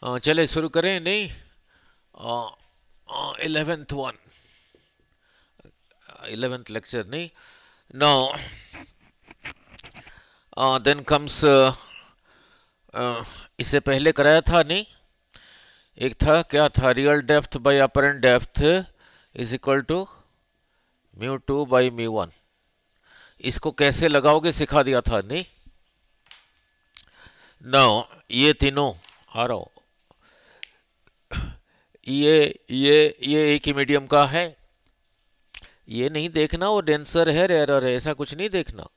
चले शुरू करें नहीं। 11th वन, 11th लेक्चर नहीं। नाउ देन कम्स, इससे पहले कराया था नहीं। एक था, क्या था, real depth by apparent depth is equal to mu two by mu one. इसको कैसे लगाओगे सिखा दिया था नहीं। नाउ ये तीनों आ रहा हूं, ये एक ही मीडियम का है। ये नहीं देखना वो डेंसर है रेयर है, ऐसा कुछ नहीं देखना।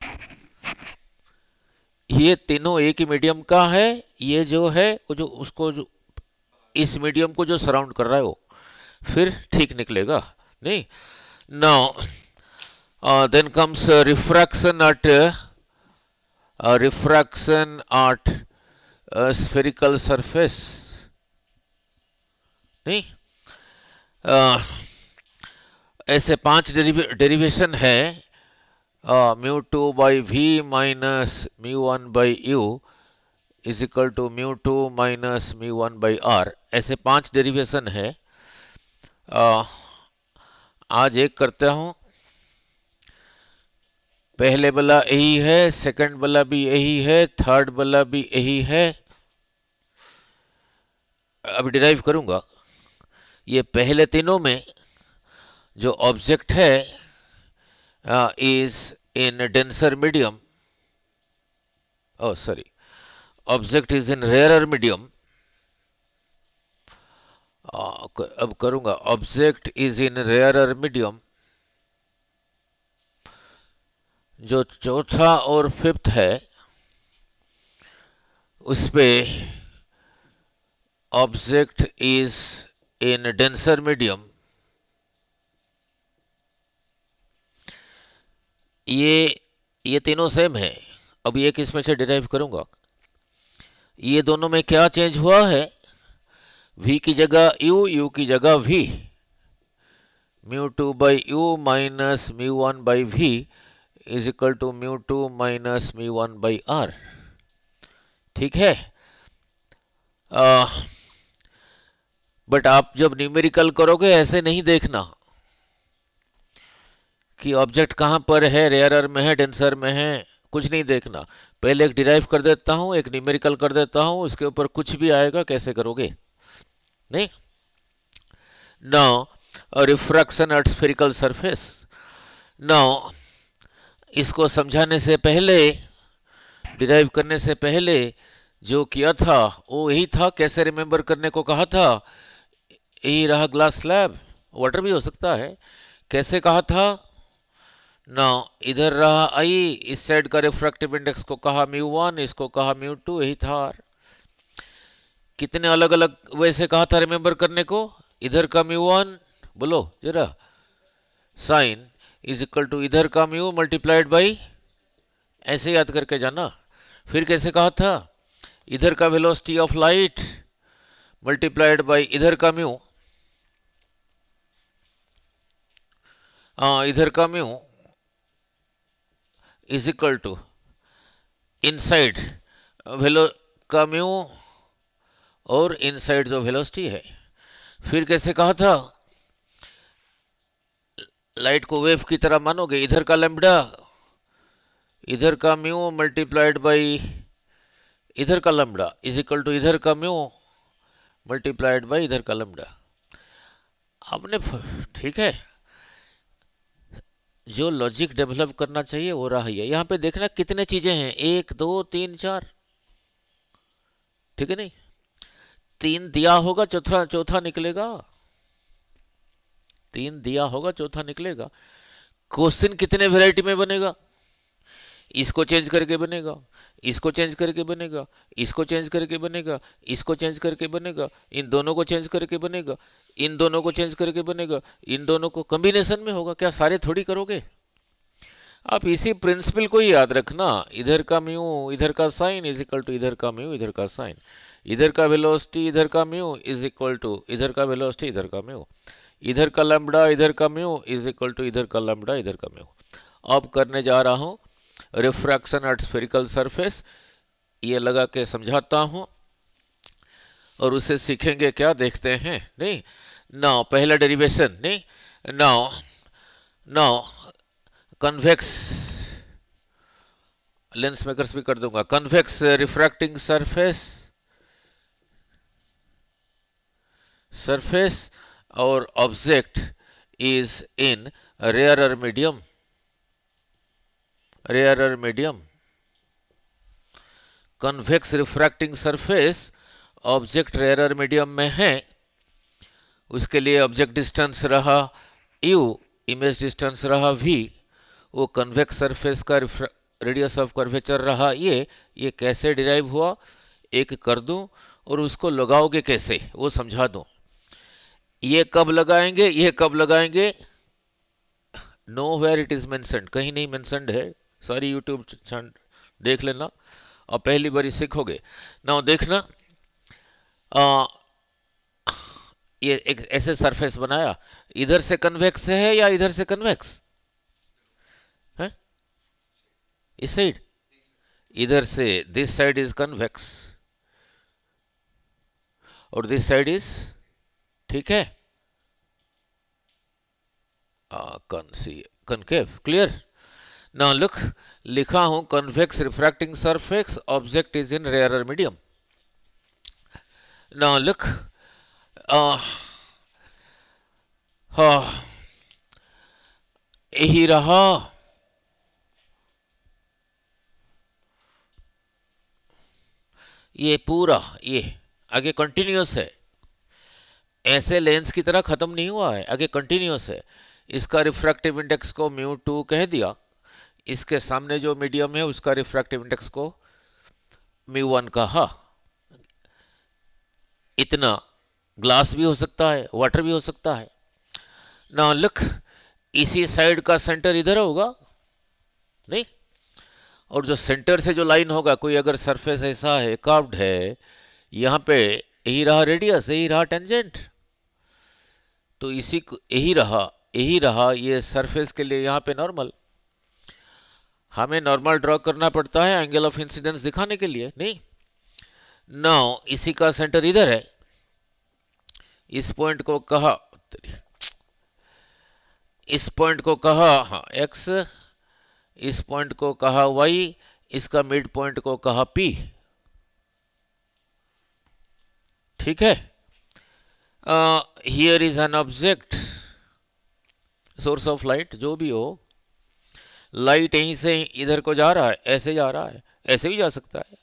ये तीनों एक ही मीडियम का है। ये जो है वो जो उसको जो इस मीडियम को जो सराउंड कर रहा है वो फिर ठीक निकलेगा नहीं। Now then comes refraction at spherical surface नहीं। uh, ऐसे 5 डेरिवेशन है। Mu two by v minus mu one by u is equal to mu two minus mu one by r, ऐसे 5 डेरिवेशन है। आज एक करते हूं। पहले वाला यही है, सेकंड वाला भी यही है, थर्ड वाला भी यही है। अभी डिराइव करूंगा। ये पहले तीनों में जो ऑब्जेक्ट है is in denser medium, sorry, object is in rarer medium. अब करूंगा, object is in rarer medium. जो चौथा और फिफ्थ है उस पे object is in denser medium. ये तीनों सेम है। अब एक इसमें से डिराइव करूंगा। ये दोनों में क्या चेंज हुआ है, v की जगह u, u की जगह v, mu two by u minus mu one by v is equal to mu two minus mu one by r. ठीक है। बट आप जब न्यूमेरिकल करोगे ऐसे नहीं देखना कि ऑब्जेक्ट कहां पर है, रेयरर में है, डेंसर में है, कुछ नहीं देखना। पहले एक डिराइव कर देता हूं, एक न्यूमेरिकल कर देता हूं, उसके ऊपर कुछ भी आएगा कैसे करोगे नहीं। Now refraction at spherical surface. Now इसको समझाने से पहले, डिराइव करने से पहले जो किया था वो यही था। कैसे रिमेंबर करने को कहा था, यही रहा ग्लास स्लैब, वाटर भी हो सकता है। कैसे कहा था ना, इधर रहा आई, इस साइड का रिफ्रैक्टिव इंडेक्स को कहा म्यू वन, इसको कहा म्यू टू, यही था आर। कितने अलग अलग वैसे कहा था रिमेंबर करने को। इधर का म्यू वन, बोलो जरा, साइन इज इक्वल टू इधर का म्यू मल्टीप्लाइड बाई, ऐसे याद करके जाना। फिर कैसे कहा था, इधर का velocity of light multiplied by इधर का म्यू, इधर का mu is equal to inside वेलो का म्यू और इनसाइड जो वेलोसिटी है। फिर कैसे कहा था, लाइट को वेव की तरह मानोगे, इधर का लैम्बडा, इधर का म्यू मल्टीप्लाइड बाई इधर का लैम्बडा इज इक्वल टू इधर का म्यू मल्टीप्लाइड बाई इधर का लैम्बडा। आपने, ठीक है, जो लॉजिक डेवलप करना चाहिए वो रहा है। यहां पे देखना कितने चीजें हैं, 1 2 3 4, ठीक है नहीं। 3 दिया होगा, चौथा चौथा निकलेगा। 3 दिया होगा, चौथा निकलेगा। क्वेश्चन कितने वैरायटी में बनेगा, इसको चेंज करके बनेगा, इसको चेंज करके बनेगा, इसको चेंज करके बनेगा, इसको चेंज करके बनेगा, इन दोनों को चेंज करके बनेगा, इन दोनों को चेंज करके बनेगा, इन दोनों को कॉम्बिनेशन में होगा। क्या सारे थोड़ी करोगे आप। इसी प्रिंसिपल को ही याद रखना, इधर का म्यू इधर का साइन इज इक्वल टू इधर का म्यू इधर का साइन, इधर का वेलोसिटी इधर का म्यू इज इक्वल टू इधर का वेलोसिटी इधर का म्यू, इधर का लैम्बडा इधर का म्यू इज इक्वल टू इधर का लैम्बडा इधर का म्यू। अब करने जा रहा हूं रिफ्रैक्शन एट स्फेरिकल सरफेस, ये लगा के समझाता हूं। और उसे सीखेंगे क्या, देखते हैं। नहीं, नाउ पहला डेरिवेशन, नहीं, now now convex, lens makers भी कर दूंगा, कन्वेक्स रिफ्रैक्टिंग सरफेस, सरफेस और object is in rarer medium, rarer medium, convex refracting surface object rarer medium में है, उसके लिए ऑब्जेक्ट डिस्टेंस रहा u, इमेज डिस्टेंस रहा v, वो कन्वेक्स सरफेस का रेडियस ऑफ कर्वेचर रहा ये कैसे डिराइव हुआ, एक कर दूं और उसको लगाओगे कैसे वो समझा दूं। ये कब लगाएंगे, ये कब लगाएंगे, no where it is mentioned, कहीं नहीं मेंशन्ड है, सारी यूट्यूब देख लेना और पहली बारी सीखोगे। ना देखना, आ, ये एक ऐसे सरफेस बनाया, इधर से कन्वेक्स है या इधर से कन्वेक्स है, इस साइड, इधर से दिस साइड इज कन्वेक्स और दिस साइड इज, ठीक है, कनकेव, क्लियर। नाउ लुक, लिखा हूं convex refracting surface object is in rarer medium. Now look, यही रहा, ये पूरा, ये आगे कंटिन्यूअस है, ऐसे लेंस की तरह खत्म नहीं हुआ है, आगे कंटिन्यूअस है। इसका रिफ्रैक्टिव इंडेक्स को μ2 कह दिया, इसके सामने जो मीडियम है उसका रिफ्रैक्टिव इंडेक्स को μ1 कहा। इतना ग्लास भी हो सकता है, वाटर भी हो सकता है। ना लुक, इसी साइड का सेंटर इधर होगा, नहीं, और जो सेंटर से जो लाइन होगा, कोई अगर सरफेस ऐसा है, कर्व्ड है, यहां पे यही रहा रेडियस, यही रहा टेंजेंट, तो इसी को यही रहा ये सरफेस के लिए यहां पे नॉर्मल। हमें नॉर्मल ड्रॉ करना पड़ता है एंगल ऑफ इंसिडेंस दिखाने के लिए, नहीं। नाउ इसी का सेंटर इधर है, इस पॉइंट को कहा, इस पॉइंट को कहा हाँ x, इस पॉइंट को कहा y, इसका मिड पॉइंट को कहा p, ठीक है। Here is an object, source of light जो भी हो, लाइट यहीं से इधर को जा रहा है, ऐसे जा रहा है, ऐसे भी जा सकता है,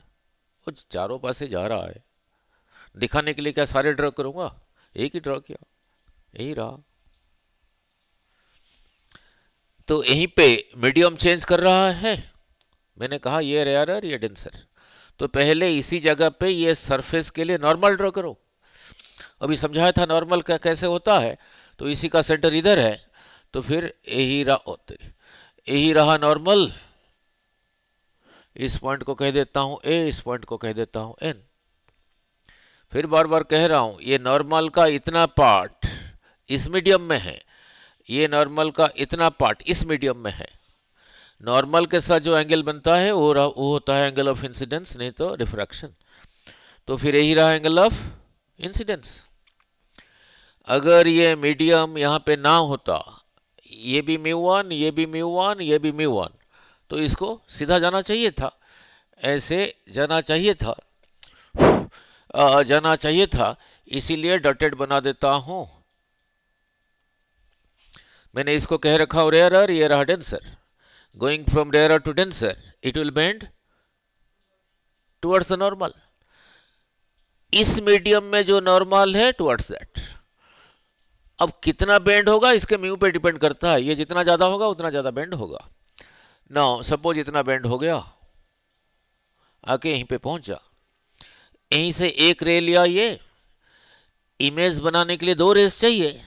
वो चारों पासे जा रहा है। दिखाने के लिए क्या सारे ड्रॉ करूंगा, एक ही ड्रॉ किया, यही रहा। तो यहीं पे मीडियम चेंज कर रहा है, मैंने कहा ये रेयरर ये डेंसर, तो पहले इसी जगह पे ये सरफेस के लिए नॉर्मल ड्रॉ करो। अभी समझाया था नॉर्मल का कैसे होता है, तो इसी का सेंटर इधर है, तो फिर यही रहा नॉर्मल, इस पॉइंट को कह देता हूं ए, इस पॉइंट को कह देता हूं एन। फिर बार बार कह रहा हूं, ये नॉर्मल का इतना पार्ट इस मीडियम में है, ये नॉर्मल का इतना पार्ट इस मीडियम में है। नॉर्मल के साथ जो एंगल बनता है वो होता है एंगल ऑफ इंसिडेंस, नहीं तो रिफ्रैक्शन। तो फिर यही रहा एंगल ऑफ इंसिडेंस। अगर ये मीडियम यहां पे ना होता, ये भी μ1, ये भी μ1, ये भी μ1, तो इसको सीधा जाना चाहिए था, ऐसे जाना चाहिए था, जाना चाहिए था, इसीलिए डॉटेड बना देता हूं। मैंने इसको कह रखा हूं रेयरर, ये रहा denser. Going from rarer to denser, it will bend towards the normal. इस मीडियम में जो नॉर्मल है टुवर्ड्स दैट। अब कितना बेंड होगा इसके म्यू पे डिपेंड करता है, ये जितना ज्यादा होगा उतना ज्यादा बेंड होगा। नाउ सपोज इतना बेंड हो गया, आके यहीं पे पहुंचा, यहीं से एक रे लिया, ये इमेज बनाने के लिए दो रेस चाहिए,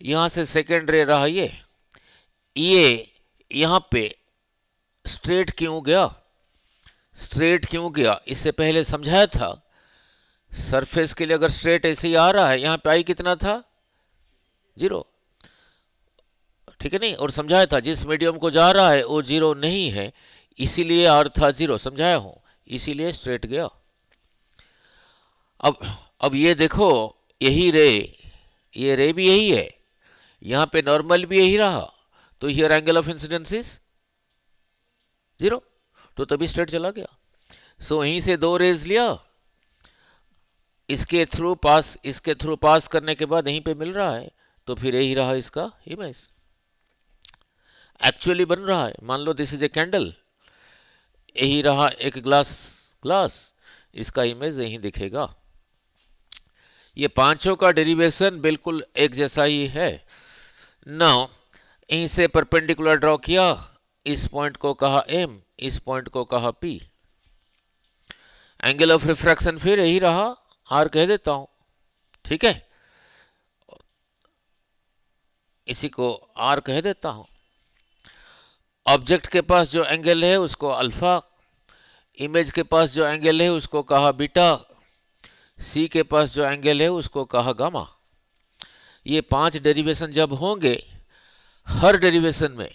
यहां से सेकेंड रे रहा ये यहां पे स्ट्रेट क्यों गया, स्ट्रेट क्यों गया, इससे पहले समझाया था। सरफेस के लिए अगर स्ट्रेट ऐसे ही आ रहा है, यहां पे आई कितना था, 0, ठीक है नहीं, और समझाया था जिस मीडियम को जा रहा है वो 0 नहीं है, इसीलिए आर था 0, समझाया हूं, इसीलिए स्ट्रेट गया। अब अब ये देखो, यही रे, ये रे भी यही है, यहां पे नॉर्मल भी यही रहा, तो here angle of incidence is 0, तो तभी स्ट्रेट चला गया। सो वहीं से दो रेज लिया, इसके थ्रू पास करने के बाद यहीं पे मिल रहा है, तो फिर यही रहा इसका इमेज, एक्चुअली बन रहा है। मान लो दिस इज ए कैंडल, यही रहा एक ग्लास, ग्लास, इसका इमेज यहीं दिखेगा। ये पांचों का डेरिवेशन बिल्कुल एक जैसा ही है। नाउ यहीं से परपेंडिकुलर ड्रॉ किया, इस पॉइंट को कहा एम, इस पॉइंट को कहा पी। एंगल ऑफ रिफ्रैक्शन फिर यही रहा, आर कह देता हूं, ठीक है, इसी को आर कह देता हूं। ऑब्जेक्ट के पास जो एंगल है उसको अल्फा, इमेज के पास जो एंगल है उसको कहा बीटा, सी के पास जो एंगल है उसको कहा गामा। ये पांच डेरिवेशन जब होंगे, हर डेरिवेशन में,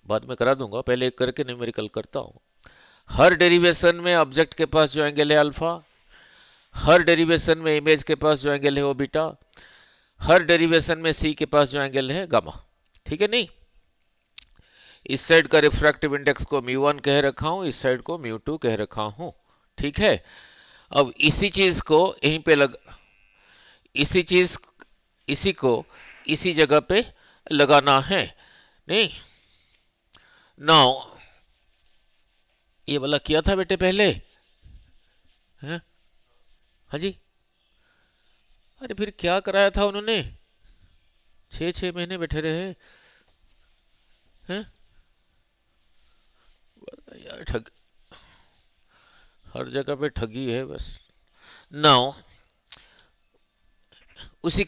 बाद में करा दूंगा, पहले एक करके न्यूमेरिकल करता हूं। हर डेरिवेशन में ऑब्जेक्ट के पास जो एंगल है अल्फा, हर डेरिवेशन में इमेज के पास जो एंगल है वो बीटा, हर डेरिवेशन में सी के पास जो एंगल है गामा, ठीक है नहीं। इस साइड का रिफ्रैक्टिव इंडेक्स को μ1 कह रखा हूं, इस साइड को μ2 कह रखा हूं, ठीक है। अब इसी चीज को यहीं पे इसी को इसी जगह पे लगाना है, नहीं। नाउ ये वाला किया था बेटे पहले, हैं? हाँ जी, अरे फिर क्या कराया था उन्होंने, 6 महीने बैठे रहे हैं यार, ठग, हर जगह पे ठगी है बस। नाउ उसी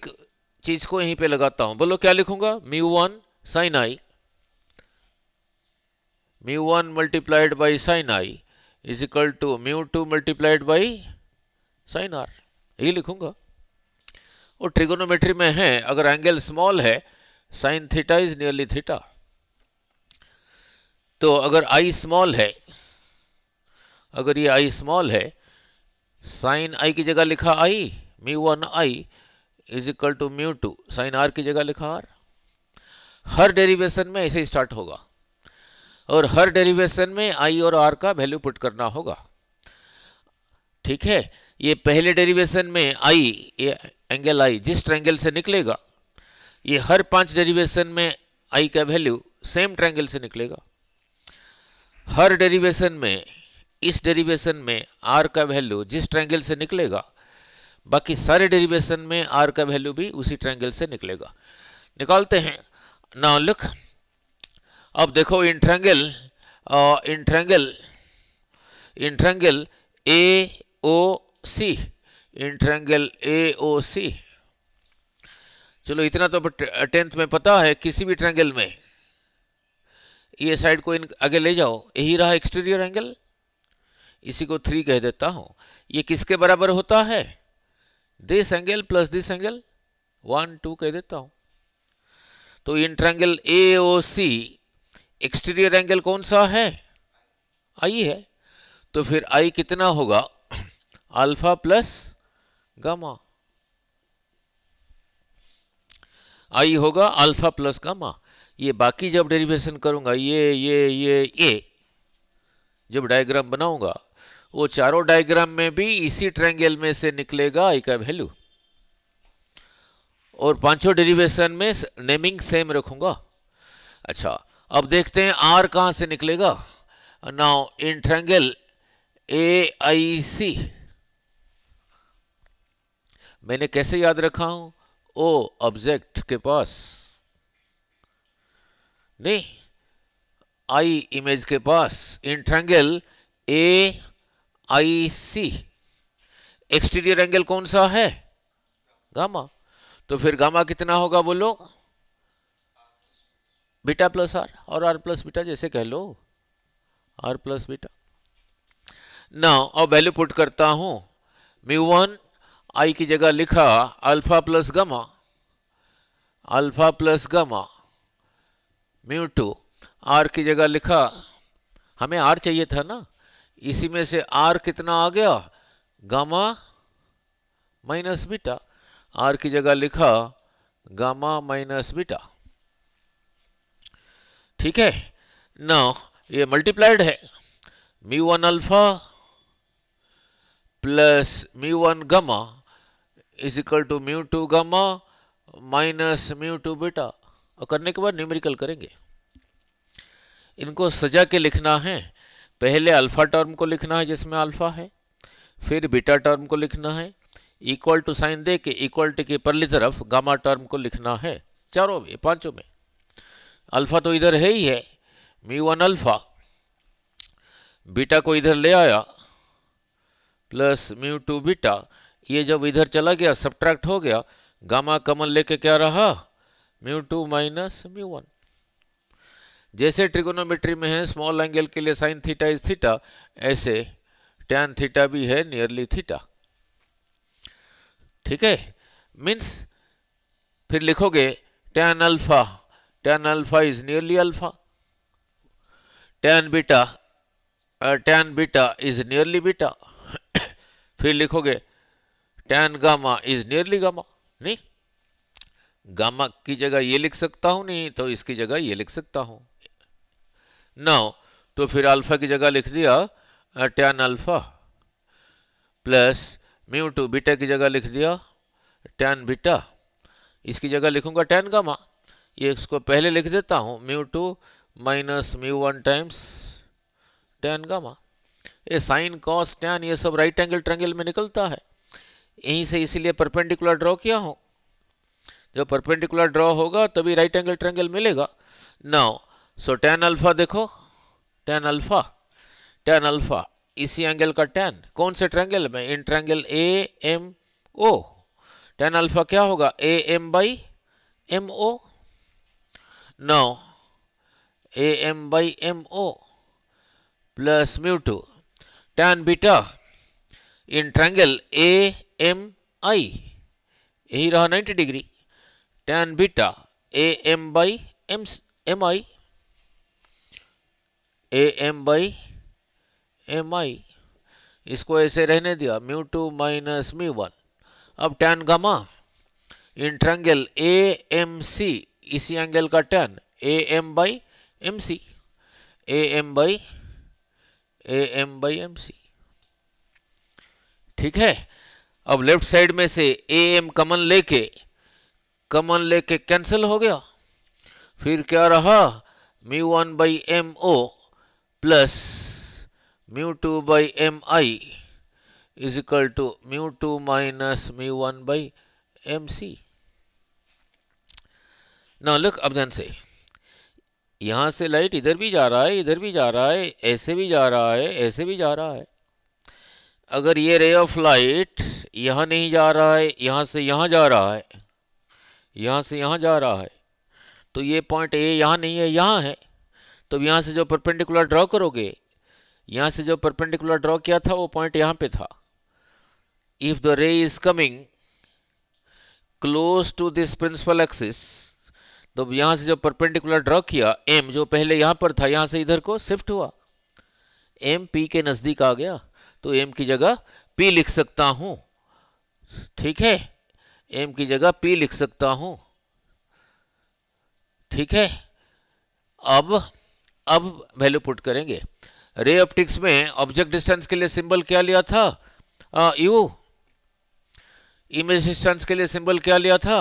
चीज को यहीं पे लगाता हूं, बोलो क्या लिखूंगा, μ1 sin i, μ1 multiplied by sine I is equal to μ2 multiplied by sine R, यही लिखूंगा। और ट्रिगोनोमेट्री में है, अगर एंगल स्मॉल है, sine theta is nearly theta, तो अगर आई स्मॉल है, अगर ये आई स्मॉल है, साइन आई की जगह लिखा I, μ1 I is equal to μ2 sine R की जगह लिखा आर। हर डेरिवेशन में ऐसे ही स्टार्ट होगा, और हर डेरिवेशन में आई और आर का वैल्यू पुट करना होगा, ठीक है। ये पहले डेरिवेशन में आई, ये एंगल आई जिस ट्रायंगल से निकलेगा, ये हर 5 डेरिवेशन में आई का वैल्यू सेम ट्रायंगल से निकलेगा। हर डेरिवेशन में, इस डेरिवेशन में आर का वैल्यू जिस ट्रायंगल से निकलेगा, बाकी सारे डेरिवेशन में आर का वैल्यू भी उसी ट्रायंगल से निकलेगा। निकालते हैं। नाउ लुक, अब देखो इन triangle A O C, in triangle A O सी, चलो इतना तो 10th में पता है, किसी भी ट्रायंगल में ये साइड को आगे ले जाओ, यही रहा एक्सटीरियर एंगल, इसी को 3 कह देता हूं। ये किसके बराबर होता है, this angle plus this angle, 1 2 कह देता हूं। तो in triangle A O C exterior angle कौन सा है, आई है, तो फिर आई कितना होगा, अल्फा प्लस गामा, आई होगा अल्फा प्लस गामा। ये बाकी जब डेरिवेशन करूंगा, ये जब डायग्राम बनाऊंगा, वो चारों डायग्राम में भी इसी ट्रायंगल में से निकलेगा आई का वैल्यू, और पांचों डेरिवेशन में नेमिंग सेम रखूंगा। अच्छा, अब देखते हैं आर कहां से निकलेगा। Now in triangle A I सी, मैंने कैसे याद रखा हूं, ओ ऑब्जेक्ट के पास, नहीं, आई इमेज के पास, in triangle A I C exterior angle कौन सा है, गामा, तो फिर गामा कितना होगा बोलो, बीटा प्लस आर, और आर प्लस बीटा जैसे कह लो, आर प्लस बीटा। नाउ अब वैल्यू पुट करता हूं, μ1 आई की जगह लिखा अल्फा प्लस गामा, μ2 आर की जगह लिखा, हमें आर चाहिए था ना, इसी में से आर कितना आ गया, गामा माइनस बीटा, आर की जगह लिखा गामा माइनस बीटा। ठीक है ना, ये मल्टीप्लाइड है, mu one alpha plus mu one gamma is equal to mu two gamma minus mu two beta. और करने के बाद न्यूमेरिकल करेंगे। इनको सजा के लिखना है। पहले अल्फा टर्म को लिखना है जिसमें अल्फा है, फिर बीटा टर्म को लिखना है, इक्वल टू साइन दे के इक्वलिटी की परली तरफ गामा टर्म को लिखना है। चारों में, पांचों में। अल्फा तो इधर है ही है, म्यू वन अल्फा, बीटा को इधर ले आया प्लस म्यू टू बीटा, ये जब इधर चला गया सब्ट्रैक्ट हो गया, गामा कॉमन लेके क्या रहा, mu two minus mu one. जैसे ट्रिगोनोमेट्री में है स्मॉल एंगल के लिए साइन थीटा इज थीटा, ऐसे टैन थीटा भी है नियरली थीटा। ठीक है, मीन्स फिर लिखोगे tan alpha is nearly alpha, tan beta is nearly beta. फिर लिखोगे tan gamma is nearly gamma. नहीं, गामा की जगह ये लिख सकता हूं, नहीं तो इसकी जगह ये लिख सकता हूं। नाउ तो फिर अल्फा की जगह लिख दिया tan alpha plus mu two, beta की जगह लिख दिया टैन बीटा, इसकी जगह लिखूंगा टैन गामा। ये इसको पहले लिख देता हूं, mu two minus mu one times tan gamma. ये साइन कॉस टैन ये सब राइट एंगल ट्रायंगल में निकलता है, यहीं से इसीलिए परपेंडिकुलर ड्रॉ किया हूं। जब परपेंडिकुलर ड्रॉ होगा तभी राइट एंगल ट्रायंगल मिलेगा। नाउ सो टैन अल्फा देखो, टैन अल्फा इसी एंगल का टैन, कौन से ट्रायंगल में, in triangle A M O. Tan alpha क्या होगा, A M by M O. Now A M by M O plus mu two tan beta in triangle A M I, यही रहा 90 degree, tan beta A M by M I, A M by M I, इसको ऐसे रहने दिया, mu two minus mu one. अब tan gamma in triangle A M C, इसी angle का tan A M by M C, A M by M C. ठीक है, अब लेफ्ट साइड में से ए एम कॉमन लेके कैंसिल हो गया, फिर क्या रहा, mu one by M O plus mu two by M I is equal to mu two minus mu one by M C. Now look, अब ध्यान से, यहां से लाइट इधर भी जा रहा है, इधर भी जा रहा है, ऐसे भी जा रहा है, ऐसे भी जा रहा है। अगर ये रे ऑफ लाइट यहां नहीं जा रहा है, यहां से यहां जा रहा है, यहां से यहां जा रहा है, तो ये पॉइंट ए यहां नहीं है, यहां है। तो यहां से जो परपेंडिकुलर ड्रॉ करोगे, यहां से जो परपेंडिकुलर ड्रॉ किया था वो पॉइंट यहां पे था। If the ray is coming close to this principal axis, तो यहां से जो परपेंडिकुलर ड्रॉ किया, एम जो पहले यहां पर था, यहां से इधर को शिफ्ट हुआ, एम पी के नजदीक आ गया, तो एम की जगह पी लिख सकता हूं। ठीक है, एम की जगह पी लिख सकता हूं। ठीक है, अब वैल्यू पुट करेंगे। रे ऑप्टिक्स में ऑब्जेक्ट डिस्टेंस के लिए सिंबल क्या लिया था, यू। इमेज डिस्टेंस के लिए सिंबल क्या लिया था,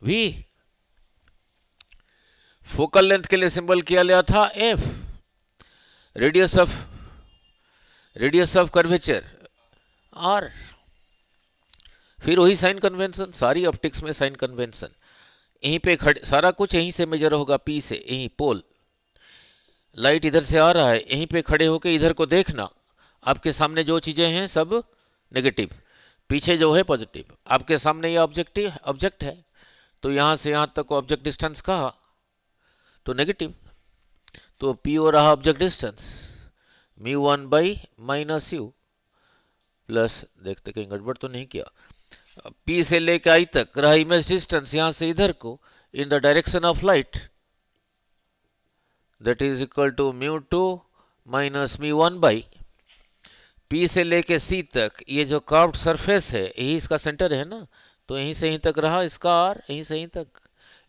वी। फोकल लेंथ के लिए सिंबल क्या लिया था, f. Radius of curvature, r. फिर वही साइन कन्वेंशन, सारी ऑप्टिक्स में साइन कन्वेंशन। यहीं पे खड़े, सारा कुछ यहीं से मेजर होगा, पी से, यहीं पोल। लाइट इधर से आ रहा है, यहीं पे खड़े होके इधर को देखना, आपके सामने जो चीजें हैं सब नेगेटिव, पीछे जो है पॉजिटिव। आपके सामने ये ऑब्जेक्ट है, तो यहां से यहां तक ऑब्जेक्ट डिस्टेंस कहा तो नेगेटिव, तो पी हो रहा object distance mu one by minus you plus, देखते कहीं गड़बड़ तो नहीं किया, पी से लेके आई तक रहा इमेज डिस्टेंस यहां से इधर को in the direction of light, that is equal to mu two minus mu one by P से लेके सी तक ये जो कर्व्ड सरफेस है यही इसका सेंटर है ना, तो यहीं से यहीं तक रहा इसका आर, यहीं से यहीं तक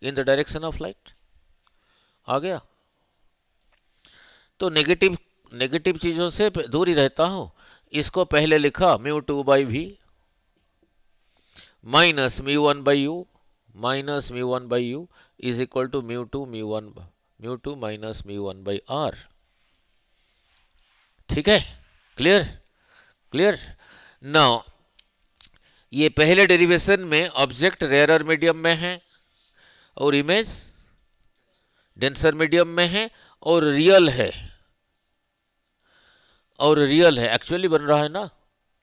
in the direction of light आ गया। तो नेगेटिव नेगेटिव चीजों से दूर ही रहता हूं। इसको पहले लिखा mu two by v minus mu one by u, minus mu one by u is equal to mu two minus mu one by r. ठीक है, क्लियर क्लियर। नाउ ये पहले डेरिवेशन में ऑब्जेक्ट रेयरर मीडियम में है और image denser medium में है और रियल है, और रियल है, एक्चुअली बन रहा है ना।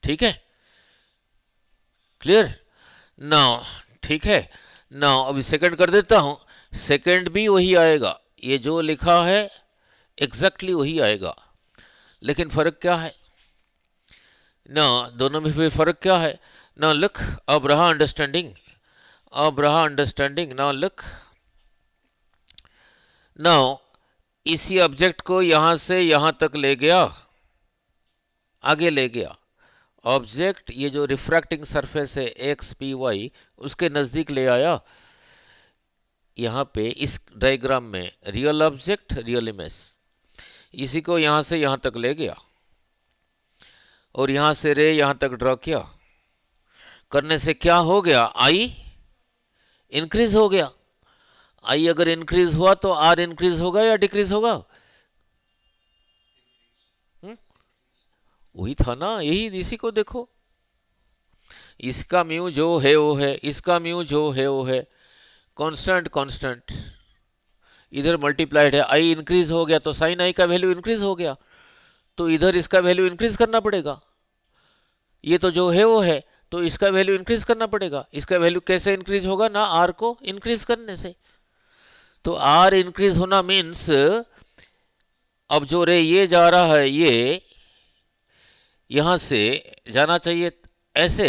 ठीक है, क्लियर। नाउ ठीक है, नाउ अभी सेकंड कर देता हूं। सेकंड भी वही आएगा, ये जो लिखा है एग्जैक्टली वही आएगा, लेकिन फर्क क्या है ना, दोनों में भी फर्क क्या है ना। लुक, अब रहा अंडरस्टैंडिंग, अब रहा अंडरस्टैंडिंग। नाउ लुक, नाउ इसी ऑब्जेक्ट को यहां से यहां तक ले गया, आगे ले गया। ऑब्जेक्ट ये जो रिफ्रैक्टिंग सरफेस है एक्स पी वाई उसके नजदीक ले आया। यहां पे इस डायग्राम में रियल ऑब्जेक्ट रियल इमेज, इसी को यहां से यहां तक ले गया और यहां से रे यहां तक ड्रॉ किया। करने से क्या हो गया, आई इंक्रीज हो गया। आई अगर इंक्रीज हुआ तो आर इंक्रीज होगा या डिक्रीज होगा? वही था ना, यही इसी को देखो, इसका म्यू जो है वो है, इसका म्यू जो है वो है, कांस्टेंट कांस्टेंट, इधर मल्टीप्लाइड है, आई इंक्रीज हो गया तो साइन आई का वैल्यू इंक्रीज हो गया, तो इधर इसका वैल्यू इंक्रीज करना पड़ेगा। ये तो जो है वो है, तो इसका वैल्यू इंक्रीज करना पड़ेगा। इसका वैल्यू कैसे इंक्रीज होगा ना, आर को इंक्रीज करने से। तो आर इंक्रीज होना मीन्स अब जो रे ये जा रहा है ये यहां से जाना चाहिए ऐसे।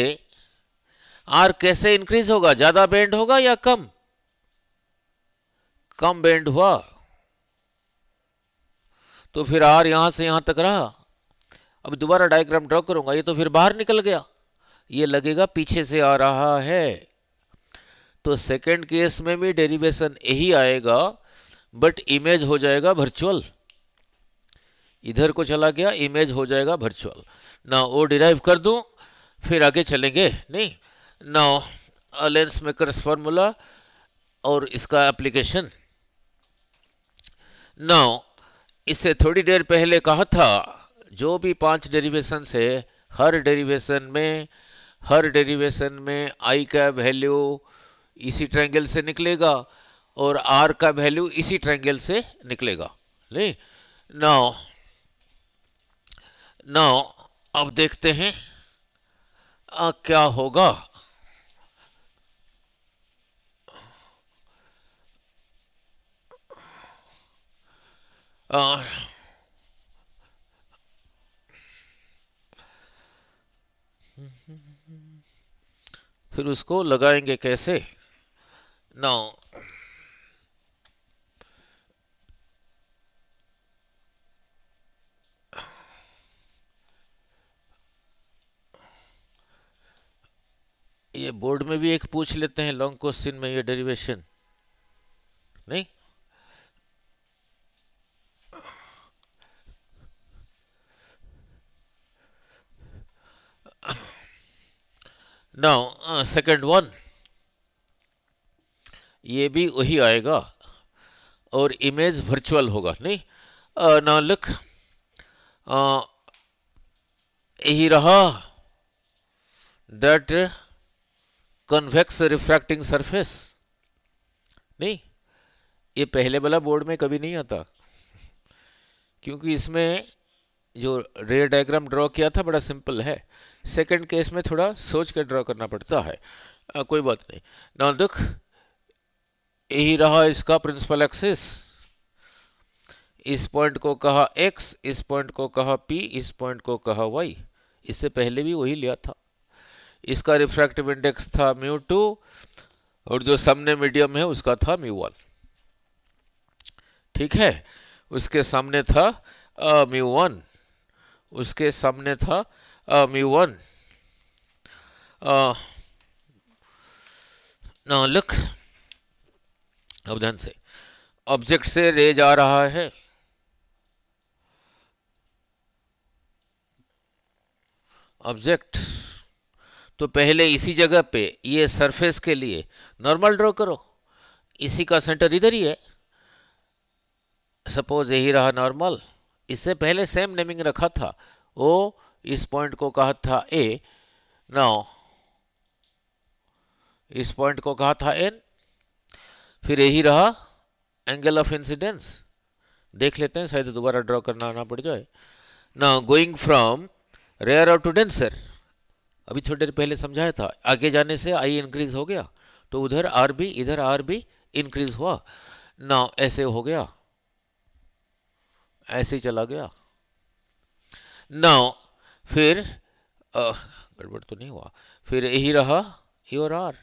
आर कैसे इंक्रीज होगा, ज्यादा बेंड होगा या कम? कम बेंड हुआ तो फिर आर यहां से यहां तक रहा। अब दोबारा डायग्राम ड्रॉ करूंगा, ये तो फिर बाहर निकल गया, ये लगेगा पीछे से आ रहा है। तो सेकंड केस में भी डेरिवेशन यही आएगा, बट इमेज हो जाएगा वर्चुअल। इधर को चला गया, इमेज हो जाएगा वर्चुअल ना। वो डिराइव कर दूं फिर आगे चलेंगे नहीं। नाउ लेंस मेकर्स फॉर्मूला और इसका एप्लीकेशन। नाउ इससे थोड़ी देर पहले कहा था जो भी 5 डेरिवेशन है हर डेरिवेशन में आई का वैल्यू इसी ट्रायंगल से निकलेगा और आर का वैल्यू इसी ट्रायंगल से निकलेगा नहीं। नाउ नाउ अब देखते हैं क्या होगा। फिर उसको लगाएंगे कैसे। नाउ ये बोर्ड में भी एक पूछ लेते हैं लॉन्ग क्वेश्चन में, ये डेरिवेशन नहीं। नाउ सेकंड वन, ये भी वही आएगा और इमेज वर्चुअल होगा नहीं। नाउ लुक, यही रहा दैट कन्वेक्स रिफ्रैक्टिंग सरफेस नहीं। ये पहले वाला बोर्ड में कभी नहीं आता, क्योंकि इसमें जो रे डायग्राम ड्रॉ किया था बड़ा सिंपल है। सेकंड केस में थोड़ा सोच कर ड्रॉ करना पड़ता है, कोई बात नहीं। नाउ देख, यही रहा इसका प्रिंसिपल एक्सिस। इस पॉइंट को कहा x, इस पॉइंट को कहा p, इस पॉइंट को कहा y। इससे पहले भी वही लिया था। इसका रिफ्रैक्टिव इंडेक्स था μ2 और जो सामने मीडियम है उसका था μ1। ठीक है, उसके सामने था μ1, उसके सामने था mu1. नाउ लुक, अब ध्यान से, ऑब्जेक्ट से रे जा रहा है, ऑब्जेक्ट, तो पहले इसी जगह पे ये सरफेस के लिए नॉर्मल ड्रॉ करो। इसी का सेंटर इधर ही है, सपोज यही रहा नॉर्मल। इससे पहले सेम नेमिंग रखा था, ओ इस पॉइंट को कहा था ए, नाउ इस पॉइंट को कहा था एन, फिर यही रहा एंगल ऑफ इंसिडेंस। देख लेते हैं, शायद दोबारा ड्रॉ करना ना पड़ जाए। Now going from rare to denser, अभी थोड़ी देर पहले समझाया था, आगे जाने से आई इंक्रीज हो गया, तो उधर आर भी, इधर आर भी इंक्रीज हुआ। नाउ ऐसे हो गया, ऐसे ही चला गया। नाउ फिर गड़बड़ तो नहीं हुआ, फिर यही रहा ई और आर,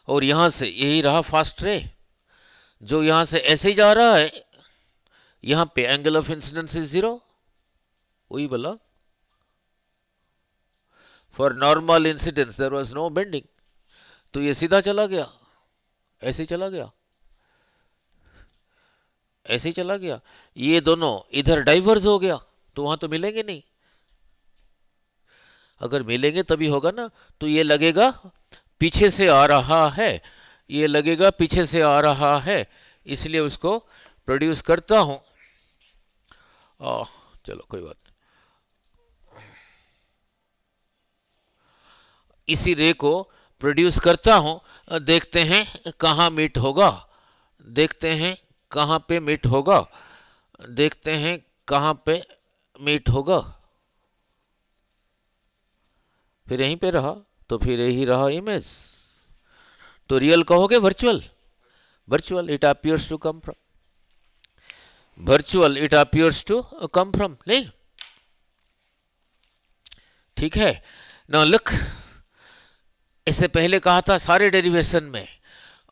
और यहां से यही रहा फास्ट रे, जो यहां से ऐसे ही जा रहा है, यहां पे एंगल ऑफ इंसिडेंस इज 0, वही बोला, for normal incidence there was no bending, तो ये सीधा चला गया, ऐसे ही चला गया, ऐसे ही चला गया। ये दोनों इधर डाइवर्स हो गया, तो वहां तो मिलेंगे नहीं, अगर मिलेंगे तभी होगा ना। तो ये लगेगा पीछे से आ रहा है, ये लगेगा पीछे से आ रहा है, इसलिए उसको प्रोड्यूस करता हूं। चलो कोई बात, इसी रे को प्रोड्यूस करता हूं, देखते हैं कहां मीट होगा, देखते हैं कहां पे मीट होगा, देखते हैं कहां पे मीट होगा, फिर यहीं पे रहा, तो फिर यही रहा इमेज। तो रियल कहोगे virtual, virtual it appears to come from, virtual it appears to come from, नहीं ठीक है। नाउ लुक, इससे पहले कहा था सारे डेरिवेशन में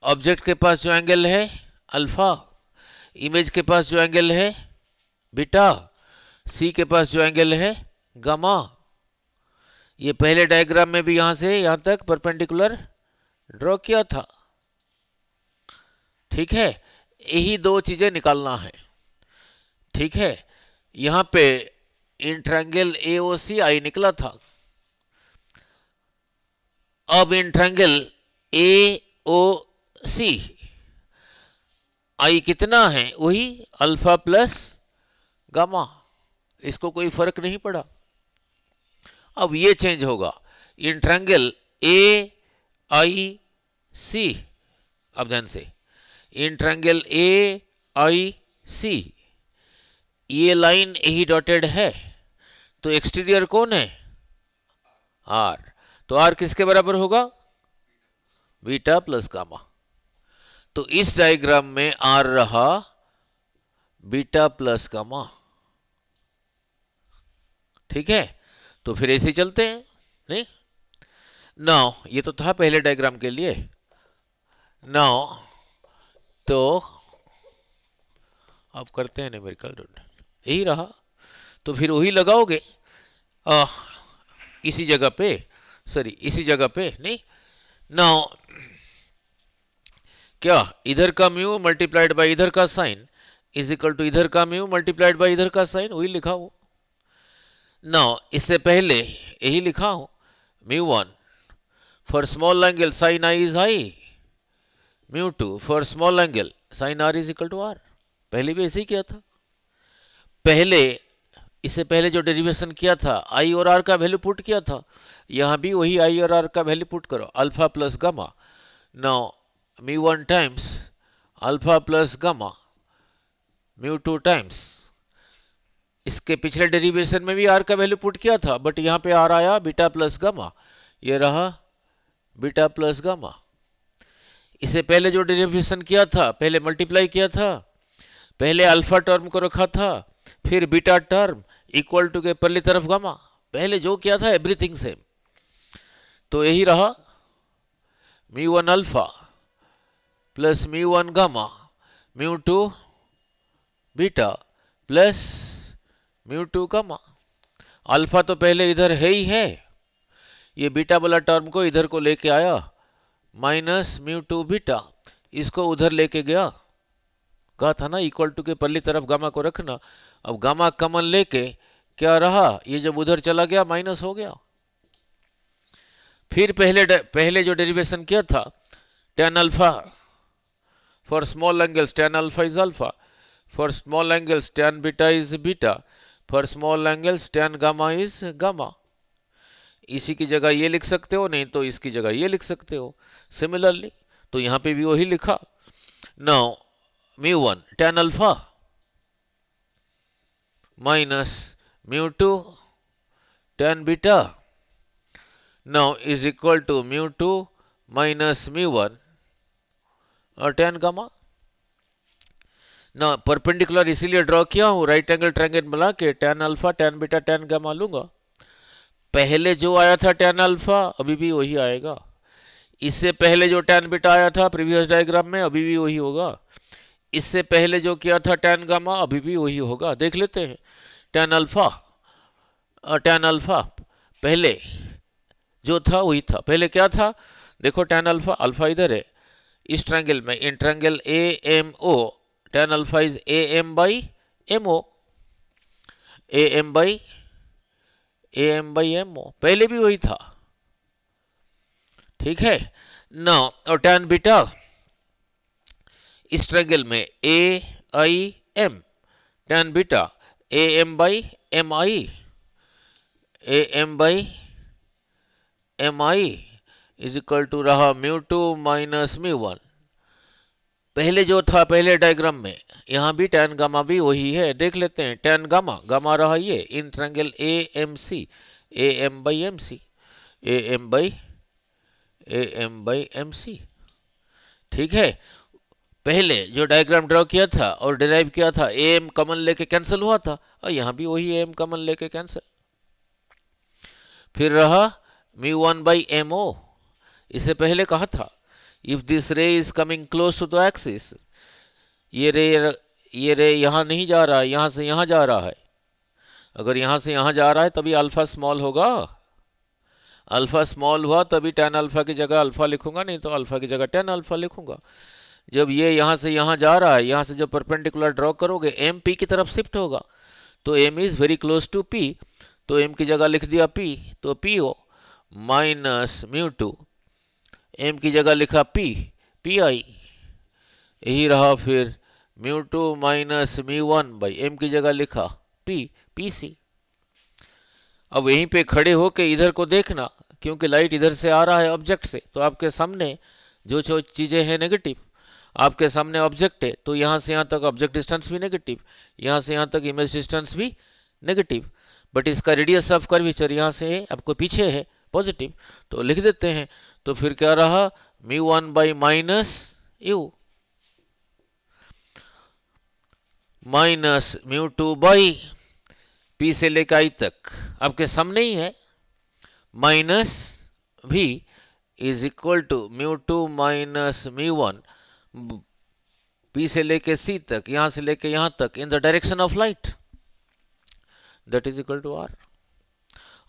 ऑब्जेक्ट के पास जो एंगल है अल्फा, इमेज के पास जो एंगल है बीटा, सी के पास जो एंगल है गामा। ये पहले डायग्राम में भी यहां से यहां तक परपेंडिकुलर ड्रॉ किया था, ठीक है। यही दो चीजें निकालना है, ठीक है। यहां पे इन ट्रायंगल एओसी आई निकला था, अब इन ट्रायंगल एओसी आई कितना है, वही अल्फा प्लस गामा, इसको कोई फर्क नहीं पड़ा। अब ये चेंज होगा, इन ट्रायंगल ए आई सी, अब ध्यान से, इन ट्रायंगल ए आई सी, ये लाइन यही डॉटेड है, तो एक्सटीरियर कौन है आर, तो आर किसके बराबर होगा बीटा प्लस गामा। तो इस डायग्राम में आर रहा बीटा प्लस गामा, ठीक है। तो फिर ऐसे चलते हैं, नहीं नाउ ये तो था पहले डायग्राम के लिए। नाउ तो आप करते हैं न्यूमेरिकल ढूंढ, यही रहा, तो फिर वही लगाओगे आ, इसी जगह पे, सॉरी इसी जगह पे, नहीं नाउ क्या, इधर का म्यू मल्टीप्लाइड बाय इधर का साइन इज इक्वल टू इधर का म्यू मल्टीप्लाइड बाय इधर का साइन, वही लिखा हो। नाउ इससे पहले यही लिखा हो mu one for small angle sine I is हाई, mu two for small angle sine R is equal to R, पहले भी ऐसे ही किया था। पहले इससे पहले जो डेरिवेशन किया था आई और आर का वैल्यू पुट किया था, यहां भी वही आई और आर का वैल्यू पुट करो, alpha plus gamma. Now mu one times alpha plus gamma, mu two times, इसके पिछले डेरिवेशन में भी आर का वैल्यू पुट किया था, बट यहां पे आर आया बीटा प्लस गामा, ये रहा बीटा प्लस गामा। इससे पहले जो डेरिवेशन किया था, पहले मल्टीप्लाई किया था, पहले अल्फा टर्म को रखा था, फिर बीटा टर्म इक्वल टू के पहली तरफ गामा, पहले जो किया था एवरीथिंग सेम। तो यही रहा mu one alpha plus mu one gamma, mu two beta plus mu two gamma, alpha तो पहले इधर है ही है, ये बीटा वाला टर्म को इधर को लेके आया, माइनस म्यू टू बीटा, इसको उधर लेके गया, कहा था ना इक्वल टू के पहली तरफ गामा को रखना। अब गामा कॉमन लेके क्या रहा, ये जब उधर चला गया माइनस हो गया। फिर पहले जो डेरिवेशन किया था, tan alpha for small angles tan alpha is alpha, for small angles tan beta is beta, for small angles tan gamma is gamma. इसी की जगह ये लिख सकते हो, नहीं तो इसकी जगह ये लिख सकते हो सिमिलरली, तो यहां पे भी वही लिखा। Now mu one tan alpha minus mu to tan beta now is equal to mu 2 minus mu 1 और tan गामा। ना परपेंडिकुलर इसीलिए ड्रॉ किया हूं, राइट एंगल ट्रायंगल बना के tan alpha tan beta tan gamma लूंगा। पहले जो आया था tan अल्फा अभी भी वही आएगा, इससे पहले जो tan बीटा आया था प्रीवियस डायग्राम में अभी भी वही होगा, इससे पहले जो किया था tan गामा अभी भी वही होगा। देख लेते हैं, tan अल्फा पहले जो था वही था, पहले क्या था देखो, tan अल्फा, अल्फा इधर है इस ट्रायंगल में, in triangle A M O, tan alpha is A M by M O, A M by M O, पहले भी वही था, ठीक है ना। और tan बीटा इस ट्रायंगल में A I M, tan beta A M by M I, A M by M I is equal to रहा mu two minus mu one. पहले जो था पहले डायग्राम में, यहां भी tan गामा भी वही है, देख लेते हैं tan गामा, गामा रहा ये in triangle A M C, A M by M C, A M by M C, ठीक है। पहले जो डायग्राम ड्रॉ किया था और डिराइव किया था, ए एम कॉमन लेके कैंसिल हुआ था, और यहां भी वही ए एम कॉमन लेके कैंसिल। फिर रहा mu one by M O, इससे पहले कहा था if this ray is coming close to the axis, ये रे यहां नहीं जा रहा है, यहां से यहां जा रहा है, अगर यहां से यहां जा रहा है तभी अल्फा स्मॉल होगा, अल्फा स्मॉल हुआ तभी tan अल्फा की जगह अल्फा लिखूंगा, नहीं तो अल्फा की जगह tan अल्फा लिखूंगा। जब ये यहां से यहां जा रहा है, यहां से जब परपेंडिकुलर ड्रॉ करोगे एम पी की तरफ शिफ्ट होगा, तो M is very close to P, तो एम की जगह लिख दिया पी, तो पी हो माइनस म्यू टू, एम की जगह लिखा पी, पी आई, यही रहा फिर mu two minus mu one by M की जगह लिखा पी, पी सी। अब यहीं पे खड़े होके इधर को देखना, क्योंकि लाइट इधर से आ रहा है ऑब्जेक्ट से, तो आपके सामने जो जो चीजें हैं नेगेटिव, आपके सामने ऑब्जेक्ट है, तो यहां से यहां तक ऑब्जेक्ट डिस्टेंस भी नेगेटिव, यहां से यहां तक इमेज डिस्टेंस भी नेगेटिव, बट इसका रेडियस ऑफ कर्वेचर यहां से आपको पीछे है पॉजिटिव, तो लिख देते हैं। तो फिर क्या रहा mu one by minus u minus mu two by P से लेकर आई तक आपके सामने ही है, minus v is equal to mu two minus mu one, P से लेके सी तक, यहां से लेके यहां तक in the direction of light, that is equal to r.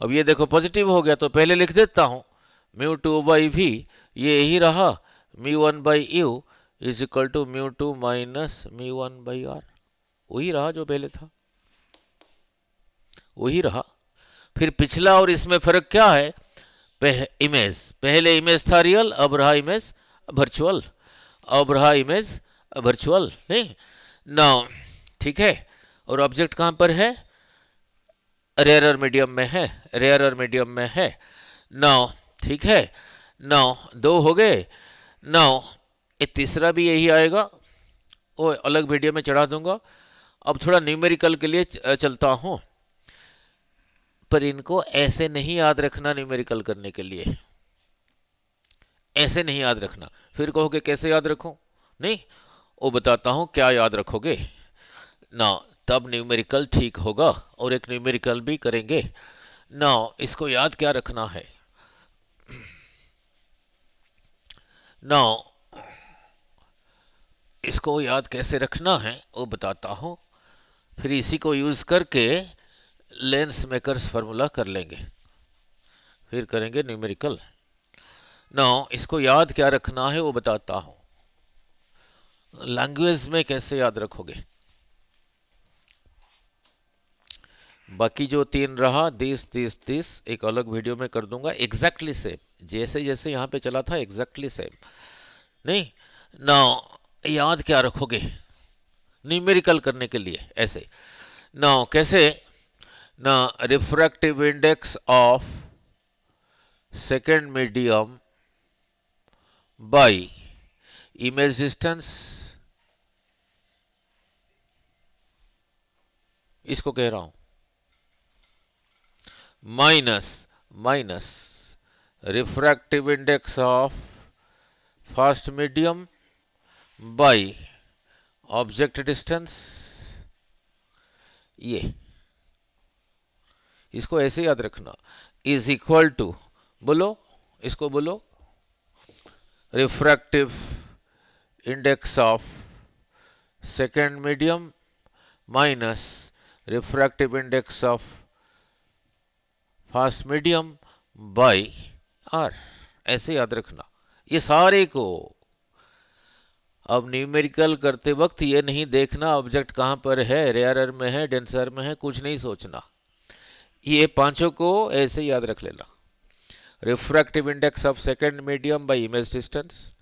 अब ये देखो पॉजिटिव हो गया, तो पहले लिख देता हूं म्यू टू बाई वी, ये ही रहा mu one by u is equal to mu two minus mu one by r, वही रहा जो पहले था, वही रहा। फिर पिछला और इसमें फर्क क्या है, इमेज, पहले इमेज था रियल, अब रहा इमेज वर्चुअल, अब रहा इमेज वर्चुअल, नहीं नाउ, ठीक है। और ऑब्जेक्ट कहां पर है, रेयरर मीडियम में है, रेयरर मीडियम में है नाउ, ठीक है। नाउ दो हो गए, नाउ ये तीसरा भी यही आएगा, वो अलग वीडियो में चढ़ा दूंगा। अब थोड़ा न्यूमेरिकल के लिए चलता हूं, पर इनको ऐसे नहीं याद रखना, न्यूमेरिकल करने के लिए ऐसे नहीं याद रखना, फिर कहोगे कैसे याद रखूं, नहीं वो बताता हूं क्या याद रखोगे ना, तब न्यूमेरिकल ठीक होगा, और एक न्यूमेरिकल भी करेंगे ना। इसको याद क्या रखना है ना, इसको याद कैसे रखना है वो बताता हूं, फिर इसी को यूज करके लेंस मेकर्स फार्मूला कर लेंगे, फिर करेंगे न्यूमेरिकल। नाउ इसको याद क्या रखना है वो बताता हूं। लैंग्वेज में कैसे याद रखोगे? बाकी जो तीन रहा, दिस एक अलग वीडियो में कर दूंगा, एग्जैक्टली सेम जैसे जैसे यहां पे चला था, एग्जैक्टली सेम। नहीं, नाउ याद क्या रखोगे न्यूमेरिकल करने के लिए? ऐसे नाउ कैसे ना, refractive index of second medium by image distance, इसको कह रहा हूं, minus minus refractive index of first medium by object distance. ये इसको ऐसे याद रखना, इज इक्वल टू, बोलो इसको, बोलो refractive index of second medium minus refractive index of first medium by r. ऐसे याद रखना ये सारे को। अब न्यूमेरिकल करते वक्त ये नहीं देखना ऑब्जेक्ट कहां पर है, रेयरर में है, डेंसर में है, कुछ नहीं सोचना, ये पांचों को ऐसे याद रख लेना। Refractive index of second medium by image distance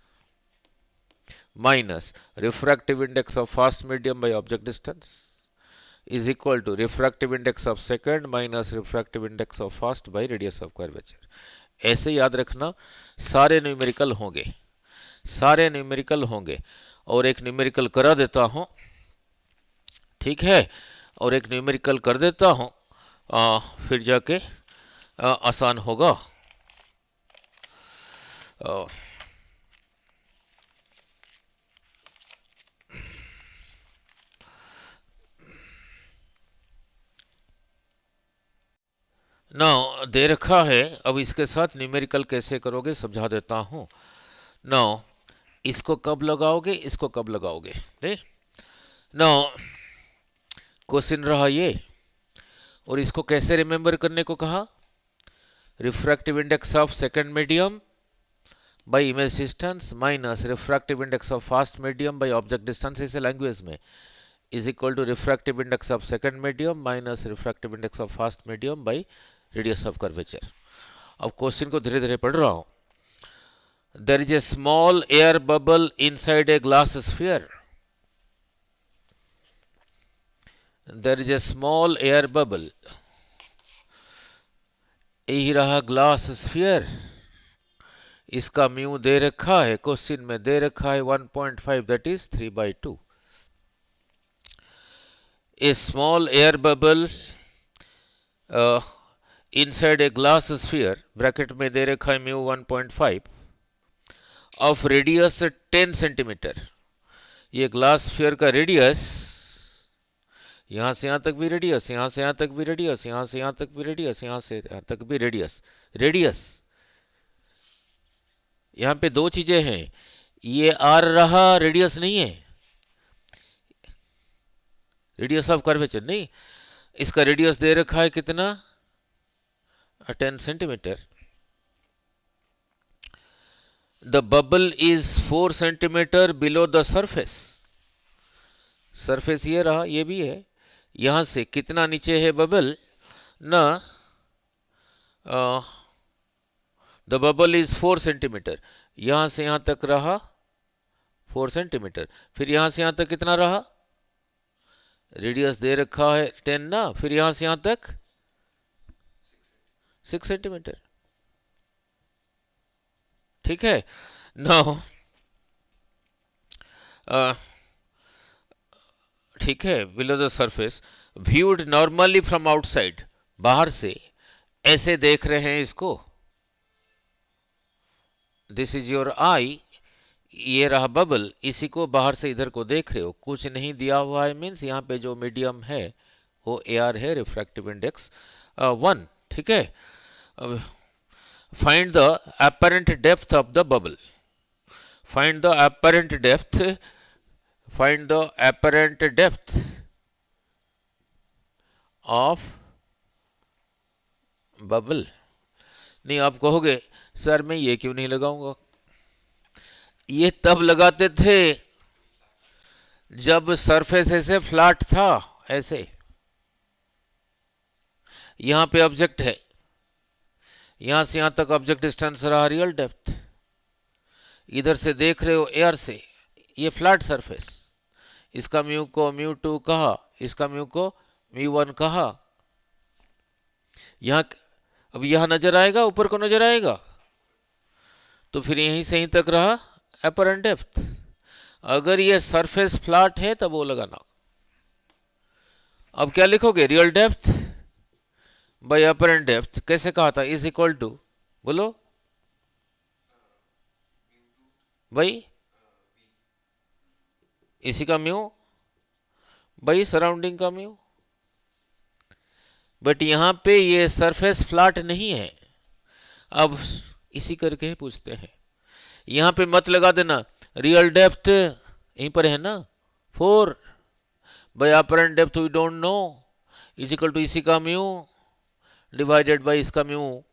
minus refractive index of first medium by object distance is equal to refractive index of second minus refractive index of first by radius of curvature। ऐसे याद रखना, सारे numerical होंगे, सारे numerical होंगे। और एक numerical करा देता हूं, ठीक है, और एक न्यूमेरिकल कर देता हूं, फिर जाके आसान होगा। ना दे रखा है, अब इसके साथ न्यूमेरिकल कैसे करोगे समझा देता हूं। ना इसको कब लगाओगे, इसको कब लगाओगे, नहीं ना, क्वेश्चन रहा ये, और इसको कैसे रिमेंबर करने को कहा, refractive index of second medium by image distance minus refractive index of first medium by object distance, इसे लैंग्वेज में is equal to refractive index of second medium minus refractive index of first medium by radius of curvature. अब question को धीरे धीरे पढ़ रहा हूं। There is a small air bubble inside a glass sphere, there is a small air bubble, यही रहा glass sphere, इसका म्यू दे रखा है, क्वेश्चन में दे रखा है 1.5, that is 3/2। A small air bubble inside a glass sphere, bracket में दे रखा है म्यू 1.5 ऑफ रेडियस 10 सेंटीमीटर। ये ग्लास स्फीयर का रेडियस, यहां से यहां तक भी रेडियस, यहां से यहां तक भी रेडियस, यहां से यहां तक भी रेडियस, यहां से यहां तक भी रेडियस, रेडियस। यहां पे दो चीजें हैं, ये आर रहा, रेडियस नहीं है, रेडियस ऑफ कर्वेचर नहीं, इसका रेडियस दे रखा है कितना, 10 centimetre. The bubble is 4 centimetre below the surface, surface ये रहा, ये भी है, यहां से कितना नीचे है बबल ना, द बबल इज 4 सेंटीमीटर, यहां से यहां तक रहा 4 सेंटीमीटर, फिर यहां से यहां तक कितना रहा, रेडियस दे रखा है 10 ना, फिर यहां से यहां तक 6 सेंटीमीटर, ठीक है। नाउ ठीक है, below the surface viewed normally from outside, बाहर से ऐसे देख रहे हैं इसको, दिस इज योर आई, ये रहा बबल, इसी को बाहर से इधर को देख रहे हो, कुछ नहीं दिया हुआ है, मीन्स यहाँ पे जो मीडियम है वो एआर है, रिफ्रैक्टिव इंडेक्स 1, ठीक है। Find the apparent depth of the bubble, find the apparent depth, find the apparent depth of bubble. नहीं, आप कहोगे सर मैं ये क्यों नहीं लगाऊंगा। ये तब लगाते थे जब सरफेस ऐसे फ्लैट था, ऐसे। यहां पे ऑब्जेक्ट है, यहां से यहां तक ऑब्जेक्ट डिस्टेंस रहा रियल डेप्थ, इधर से देख रहे हो एयर से, ये फ्लैट सरफेस। इसका म्यू को म्यू टू कहा, इसका म्यू को म्यू वन कहा। यहां अब यहां नजर आएगा, ऊपर को नजर आएगा, तो फिर यहीं से यहीं तक रहा अपरेंट डेप्थ। अगर ये सरफेस फ्लैट है तब वो लगाना। अब क्या लिखोगे, real depth by apparent depth, कैसे कहा था, इज इक्वल टू, बोलो भाई, इसी का म्यू बाई सराउंडिंग का म्यू। बट यहां पे ये सरफेस फ्लैट नहीं है। अब इसी करके पूछते हैं, यहां पे मत लगा देना, रियल डेप्थ यहीं पर है ना 4 by apparent depth we don't know is equal to इसी का म्यू डिवाइडेड बाय इसका म्यू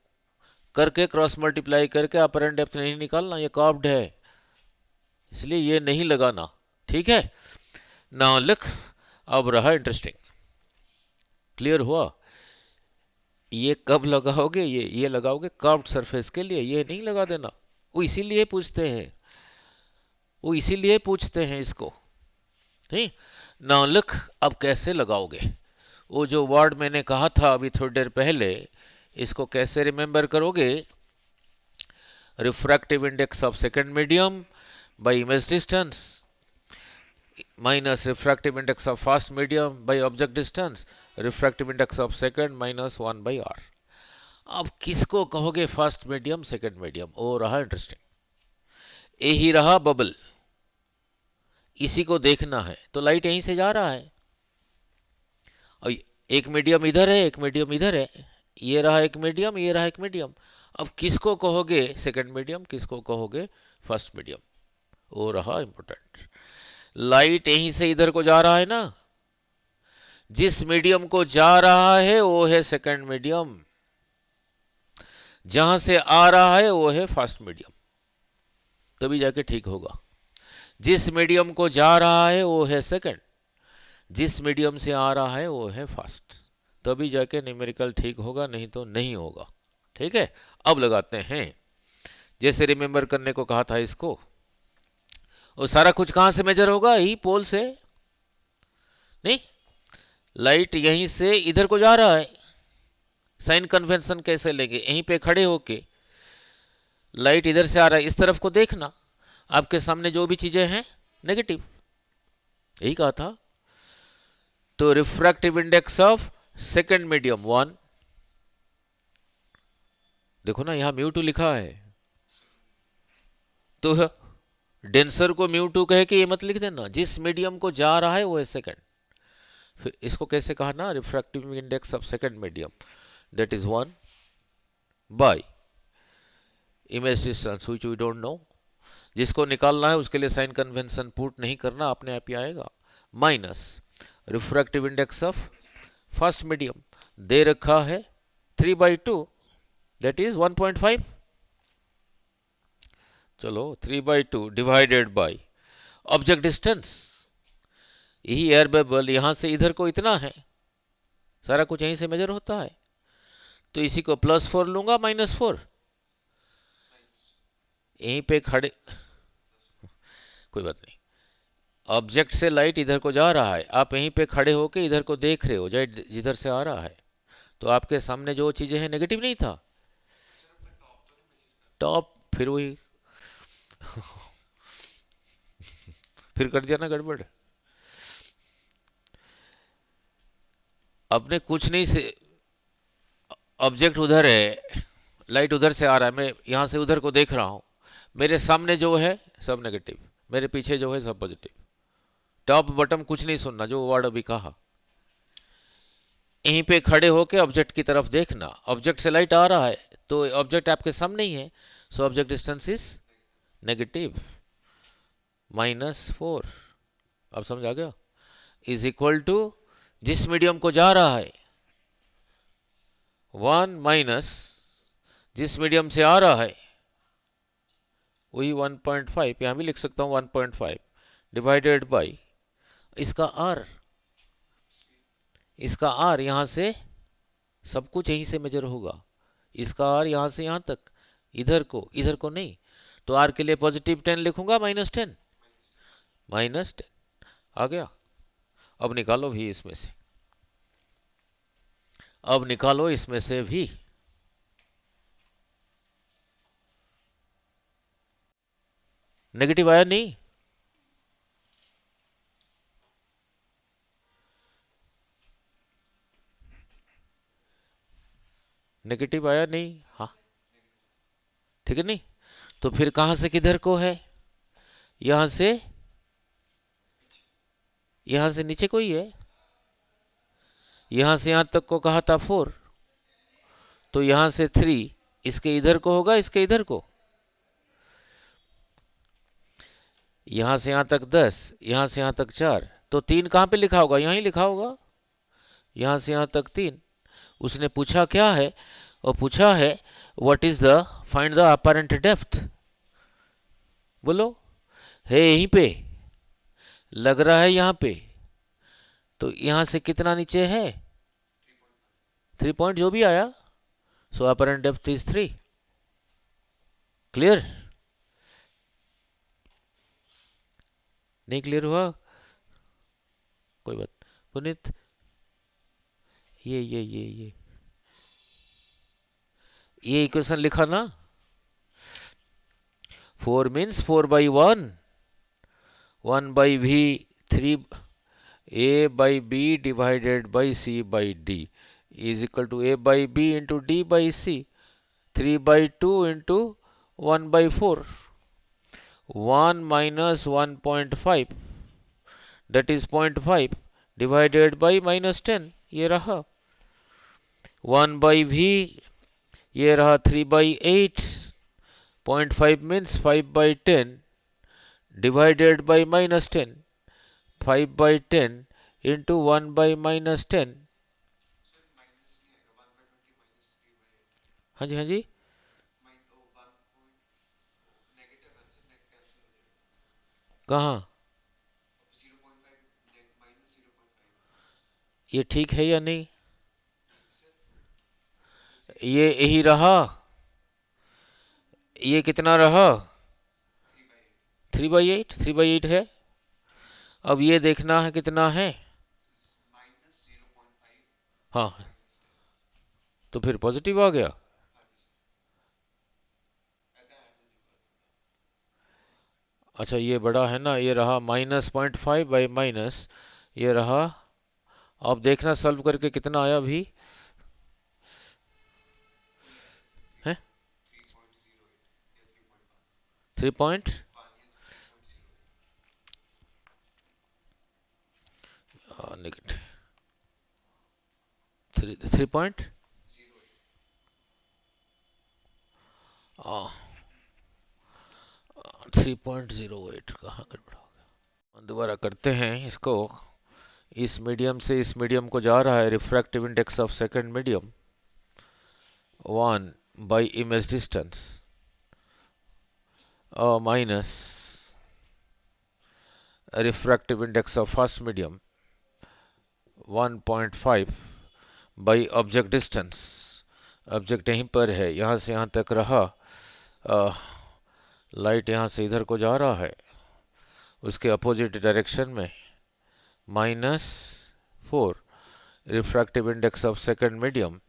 करके क्रॉस मल्टीप्लाई करके अपरेंट डेप्थ नहीं निकालना, ये कर्व्ड है, इसलिए ये नहीं लगाना। ठीक है, नाउ लुक, अब रहा इंटरेस्टिंग। क्लियर हुआ। ये कब लगाओगे, ये लगाओगे कर्व्ड सरफेस के लिए, ये नहीं लगा देना। वो इसीलिए पूछते हैं, वो इसीलिए पूछते हैं इसको। ठीक, नाउ लुक, अब कैसे लगाओगे। वो जो वर्ड मैंने कहा था अभी थोड़ी देर पहले, इसको कैसे रिमेंबर करोगे। Refractive index of second medium by image distance minus refractive index of first medium by object distance, refractive index of second minus 1 by r. अब किसको कहोगे फर्स्ट मीडियम सेकंड मीडियम, वो रहा इंटरेस्टिंग। यही रहा बबल, इसी को देखना है। तो लाइट यहीं से जा रहा है, और एक मीडियम इधर है, एक मीडियम इधर है, ये रहा एक मीडियम, ये रहा एक मीडियम। अब किसको कहोगे सेकंड मीडियम, किसको कहोगे फर्स्ट मीडियम, वो रहा इंपॉर्टेंट। लाइट यहीं से इधर को जा रहा है ना, जिस मीडियम को जा रहा है वो है सेकंड मीडियम, जहां से आ रहा है वो है फर्स्ट मीडियम, तभी जाके ठीक होगा। जिस मीडियम को जा रहा है वो है सेकंड, जिस मीडियम से आ रहा है वो है फर्स्ट, तभी जाके न्यूमेरिकल ठीक होगा, नहीं तो नहीं होगा। ठीक है, अब लगाते हैं। जैसे रिमेंबर करने को कहा था इसको, और सारा कुछ कहां से मेजर होगा, यही पोल से। नहीं, लाइट यहीं से इधर को जा रहा है, साइन कन्वेंशन कैसे लेंगे, यहीं पे खड़े होके लाइट इधर से आ रहा है, इस तरफ को देखना, आपके सामने जो भी चीजें हैं नेगेटिव, यही कहा था। तो refractive index of second medium 1, देखो ना यहां म्यू टू लिखा है, तो डेंसर को म्यू टू कहे कि ये मत लिख देना, जिस मीडियम को जा रहा है वो है सेकंड। फिर इसको कैसे कहा ना, refractive index of second medium that is 1 by image distance which we don't know, जिसको निकालना है उसके लिए साइन कन्वेंशन पुट नहीं करना, अपने आप ही आएगा, minus refractive index of first medium दे रखा है 3/2 दैट इज 1.5, चलो 3/2 डिवाइडेड बाय ऑब्जेक्ट डिस्टेंस, यही एयर बबल यहां से इधर को इतना है, सारा कुछ यहीं से मेजर होता है, तो इसी को +4 लूंगा -4, यहीं पे खड़े, कोई बात नहीं, ऑब्जेक्ट से लाइट इधर को जा रहा है, आप यहीं पे खड़े होके इधर को देख रहे हो, जिधर से आ रहा है, तो आपके सामने जो चीजें हैं नेगेटिव नहीं था, टॉप, फिर वही फिर कर दिया ना गड़बड़। अपने कुछ नहीं से, ऑब्जेक्ट उधर है, लाइट उधर से आ रहा है, मैं यहां से उधर को देख रहा हूं, मेरे सामने जो है सब नेगेटिव, मेरे पीछे जो है सब पॉजिटिव, टॉप बटम कुछ नहीं सुनना, जो वर्ड अभी कहा, यहीं पे खड़े होके ऑब्जेक्ट की तरफ देखना, ऑब्जेक्ट से लाइट आ रहा है, तो ऑब्जेक्ट आपके सामने ही है, so object distance is negative -4, अब समझ आ गया, इज इक्वल टू जिस मीडियम को जा रहा है 1 माइनस जिस मीडियम से आ रहा है वही 1.5, यहां भी लिख सकता हूं 1.5 डिवाइडेड बाई इसका आर, यहां से सब कुछ यहीं से मेजर होगा। इसका आर यहां से यहां तक, इधर को नहीं। तो आर के लिए पॉजिटिव 10 लिखूंगा, -10, -10 आ गया। अब निकालो भी इसमें से, भी। नेगेटिव आया नहीं? नेगेटिव आया नहीं? हाँ, ठीक है नहीं। तो फिर कहां से किधर को है? यहां से नीचे को ही है। यहां से यहां तक को कहा था 4, तो यहां से 3 इसके इधर को होगा, इसके इधर को। यहां से यहां तक 10, यहां से यहां तक 4, तो 3 कहां पे लिखा होगा? यहां ही लिखा होगा। यहां से यहां तक 3। उसने पूछा क्या है? और पूछा है what is the find the apparent depth. बोलो, है यहीं पे, लग रहा है यहां पे। तो यहां से कितना नीचे है? 3 पॉइंट जो भी आया। सो अपरेंट डेप्थ इज 3। क्लियर? नहीं क्लियर हुआ? कोई बात। पुनीत, ये इक्वेशन लिखा ना। 4 means 4/1, 1/v, 3 a by b divided by c by d is equal to a by b into d by c, 3/2 into 1/4, 1 minus 1.5, that is 0.5 divided by -10, ये रहा। 1 by v, ये रहा 3/8, 0.5 means 5/10 divided by -10, 5/10 into 1 by -10। हाँ जी, हाँ जी। कहाँ? ये ठीक है या नहीं? ये यही रहा। ये कितना रहा? 3/8, 3/8 है। अब ये देखना है कितना है। हाँ, तो फिर पॉजिटिव आ गया। अच्छा, ये बड़ा है ना, ये रहा -0.5 बाई माइनस, ये रहा। अब देखना सॉल्व करके कितना आया भी है। 3 पॉइंट, नेगेटिव 3 पॉइंट 3.08 कहाँ गड़बड़ा हो गया। दोबारा करते हैं इसको। इस मीडियम से इस मीडियम को जा रहा है refractive index of second medium 1 by image distance minus refractive index of first medium 1.5 by object distance. Object यहीं पर है, यहां से यहां तक रहा। लाइट यहां से इधर को जा रहा है, उसके अपोजिट डायरेक्शन में -4 refractive index of second medium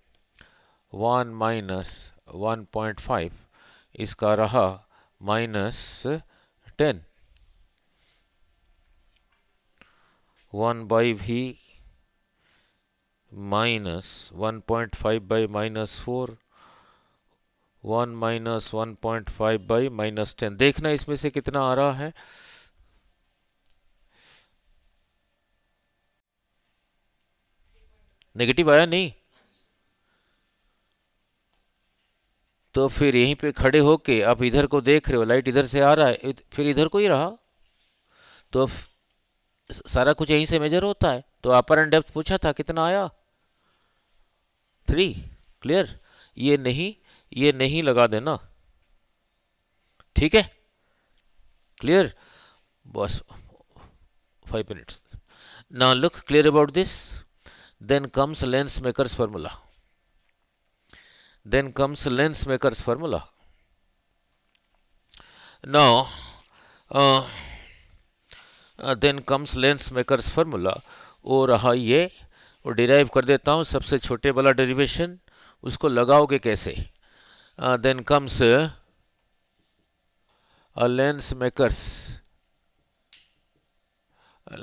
1 minus 1.5, इसका रहा -10, 1 by v -1.5 by -4, 1 minus 1.5 by -10। देखना इसमें से कितना आ रहा है। नेगेटिव आया नहीं? तो फिर यहीं पे खड़े होके आप इधर को देख रहे हो, लाइट इधर से आ रहा है, फिर इधर को ही रहा। तो सारा कुछ यहीं से मेजर होता है। तो अपरेंट डेप्थ पूछा था, कितना आया? 3। क्लियर? ये नहीं लगा देना, ठीक है? क्लियर? बस 5 minutes. Now look clear about this. Then comes Lensmaker's formula. Then comes Lensmaker's formula. Now, uh, then comes Lensmaker's formula. वो रहा ये, वो डिराइव कर देता हूँ सबसे छोटे वाला डेरिवेशन, उसको लगाओगे कैसे? Then comes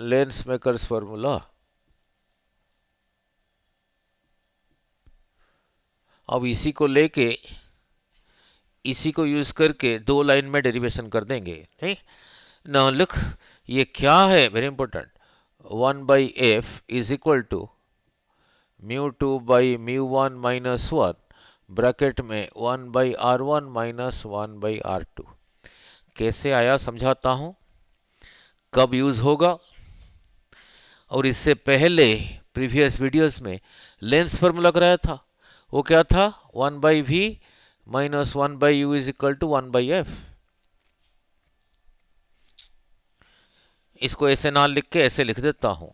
Lensmaker's formula. अब इसी को लेके, इसी को यूज करके 2 लाइन में डेरिवेशन कर देंगे, नहीं? नाउ लुक, ये क्या है? Very important. 1/f is equal to μ2/μ1 minus 1 bracket में 1/r1 माइनस 1/r2. कैसे आया समझाता हूं, कब यूज होगा. और इससे पहले प्रीवियस वीडियोस में लेंस फॉर्मूला कराया था, वो क्या था? 1/v minus 1/u is equal to 1/f. इसको ऐसे ना लिख के ऐसे लिख देता हूं.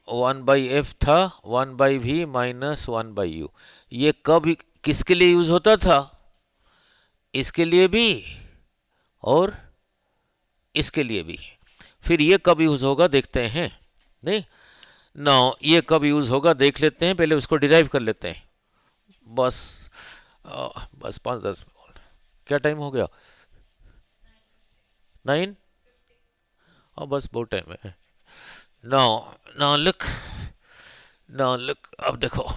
1/f था 1/v माइनस 1/u. ये कब किसके लिए यूज होता था? इसके लिए भी और इसके लिए भी. फिर ये कब यूज होगा देखते हैं, नहीं? नाउ ये कब यूज होगा देख लेते हैं, पहले उसको डिराइव कर लेते हैं. बस बस 5-10 मिनट. क्या टाइम हो गया? 9. और बस बहुत टाइम है. नाउ लुक, अब देखो,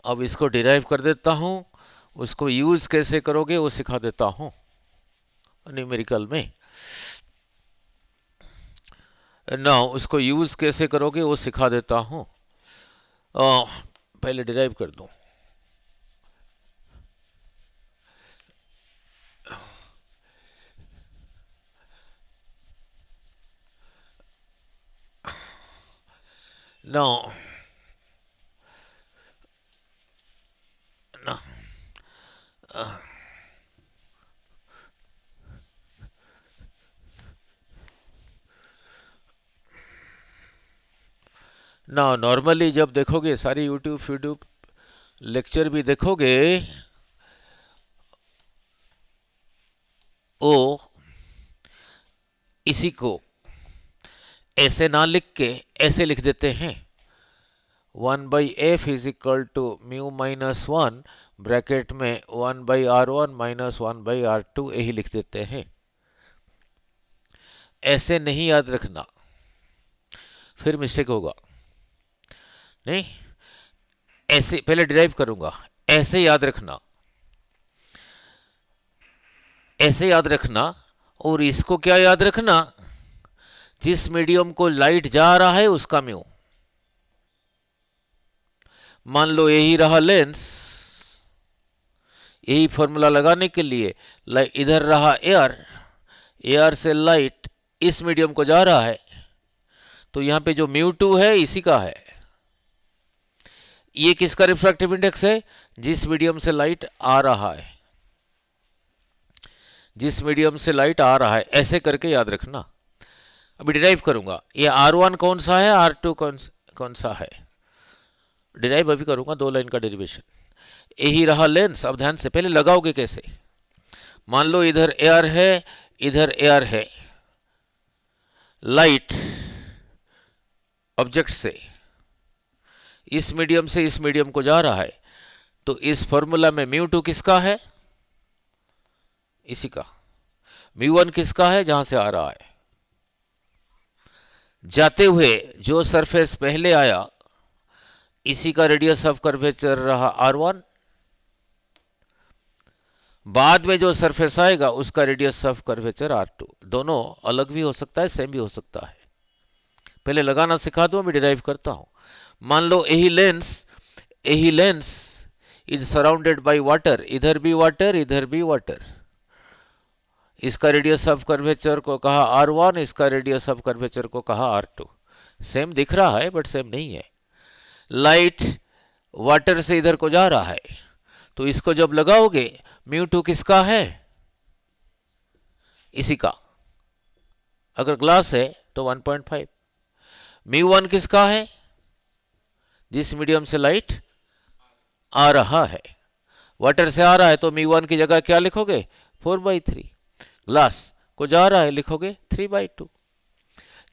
अब इसको डिराइव कर देता हूं, उसको यूज कैसे करोगे वो सिखा देता हूं न्यूमेरिकल में. नाउ उसको यूज कैसे करोगे वो सिखा देता हूं. पहले डिराइव कर दूं. नाउ नॉर्मली जब देखोगे सारी यूट्यूब लेक्चर भी देखोगे, ओ इसी को ऐसे ना लिख के ऐसे लिख देते हैं. 1/f is equal to mu minus 1 bracket में 1/r1 माइनस 1/r2, यही लिख देते हैं. ऐसे नहीं याद रखना, फिर मिस्टेक होगा. नहीं, ऐसे पहले डिराइव करूंगा, ऐसे याद रखना, ऐसे याद रखना. और इसको क्या याद रखना? जिस मीडियम को लाइट जा रहा है उसका म्यू. मान लो यही रहा लेंस, यही फॉर्मूला लगाने के लिए इधर रहा एयर, एयर से लाइट इस मीडियम को जा रहा है, तो यहां पे जो μ2 है इसी का है. ये किसका रिफ्रैक्टिव इंडेक्स है? जिस मीडियम से लाइट आ रहा है, जिस मीडियम से लाइट आ रहा है. ऐसे करके याद रखना. अभी डिराइव करूंगा. ये R1 कौन सा है, R2 कौन सा है, डिराइव अभी करूंगा. 2 लाइन का डेरिवेशन. यही रहा लेंस. अब ध्यान से पहले लगाओगे कैसे. मान लो इधर एयर है, इधर एयर है, लाइट ऑब्जेक्ट से इस मीडियम से इस मीडियम को जा रहा है, तो इस फॉर्मूला में μ2 किसका है? इसी का. μ1 किसका है? जहां से आ रहा है. जाते हुए जो सरफेस पहले आया इसी का रेडियस ऑफ कर्वेचर रहा R1. बाद में जो सरफेस आएगा उसका रेडियस ऑफ कर्वेचर R2. दोनों अलग भी हो सकता है, सेम भी हो सकता है. पहले लगाना सिखा दो, मैं डिराइव करता हूं. मान लो यही lens is surrounded by water. इधर भी वाटर, इधर भी वाटर. इसका रेडियस ऑफ कर्वेचर को कहा R1, इसका रेडियस ऑफ कर्वेचर को कहा R2. सेम दिख रहा है बट सेम नहीं है. लाइट वाटर से इधर को जा रहा है, तो इसको जब लगाओगे μ2 किसका है? इसी का। अगर ग्लास है तो 1.5। μ1 किसका है? जिस मीडियम से लाइट आ रहा है, वाटर से आ रहा है, तो μ1 की जगह क्या लिखोगे? 4/3। ग्लास को जा रहा है, लिखोगे 3/2।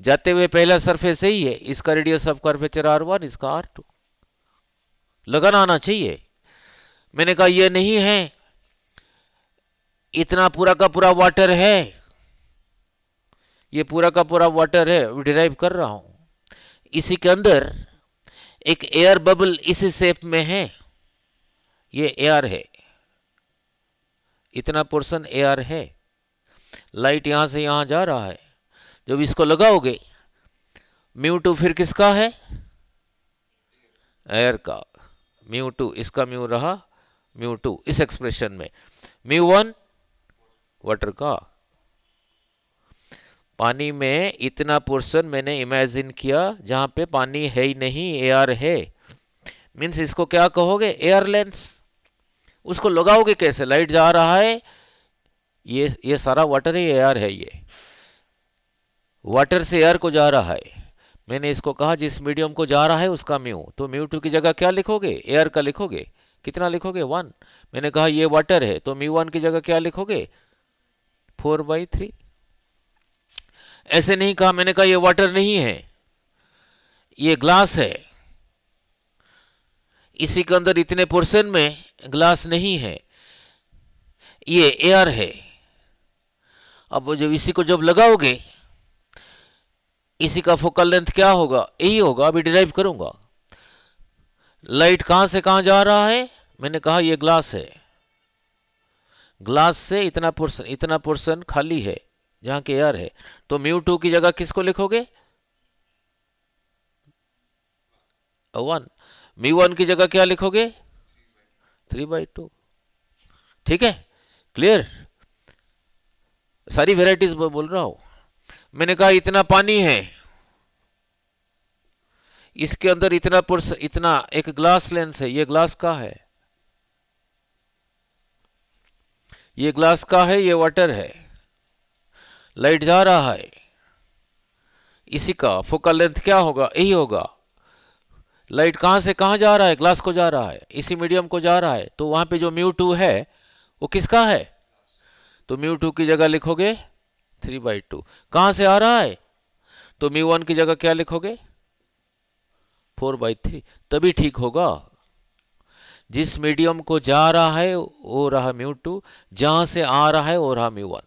जाते हुए पहला सरफेस यही है, इसका रेडियस ऑफ कर्वेचर R1, इसका R2। लगाना आना चाहिए। मैंने कहा ये नहीं है, इतना पूरा का पूरा वाटर है, ये पूरा का पूरा वाटर है, डिराइव कर रहा हूं। इसी के अंदर एक एयर बबल इसी शेप में है, ये एयर है, इतना पोर्शन एयर है। लाइट यहां से यहां जा रहा है, जब इसको लगाओगे μ2 फिर किसका है? एयर का। μ2 इसका म्यू रहा μ2 इस एक्सप्रेशन में। μ1 वाटर का। पानी में इतना पोर्शन मैंने इमेजिन किया जहां पे पानी है ही नहीं, एयर है। मीन्स इसको क्या कहोगे? Air lens. उसको लगाओगे कैसे? लाइट जा रहा है, ये सारा वाटर ही एयर है, ये वाटर से एयर को जा रहा है। मैंने इसको कहा जिस मीडियम को जा रहा है उसका म्यू, तो μ2 की जगह क्या लिखोगे? एयर का लिखोगे। कितना लिखोगे? 1। मैंने कहा ये वाटर है, तो μ1 की जगह क्या लिखोगे? 4/3। ऐसे नहीं कहा, मैंने कहा ये वाटर नहीं है, ये ग्लास है, इसी के अंदर इतने पोर्शन में ग्लास नहीं है, ये एयर है। अब जब इसी को जब लगाओगे, इसी का फोकल लेंथ क्या होगा? यही होगा। अभी डिराइव करूंगा। लाइट कहां से कहां जा रहा है? मैंने कहा ये ग्लास है, ग्लास से इतना पोर्शन खाली है जहां के एयर है, तो μ2 की जगह किसको लिखोगे? 1। μ1 की जगह क्या लिखोगे? 3/2। ठीक है, क्लियर? सारी वेराइटीज बोल रहा हूं। मैंने कहा इतना पानी है, इसके अंदर इतना पोर्शन, इतना एक ग्लास लेंस है, ये ग्लास का है, ये ग्लास का है, ये वाटर है, लाइट जा रहा है, इसी का फोकल लेंथ क्या होगा? यही होगा। लाइट कहां से कहां जा रहा है? ग्लास को जा रहा है, इसी मीडियम को जा रहा है, तो वहां पे जो μ2 है वो किसका है? तो μ2 की जगह लिखोगे 3/2। कहां से आ रहा है? तो μ1 की जगह क्या लिखोगे? 4/3। तभी ठीक होगा। जिस मीडियम को जा रहा है वो रहा μ2, जहां से आ रहा है वो रहा μ1।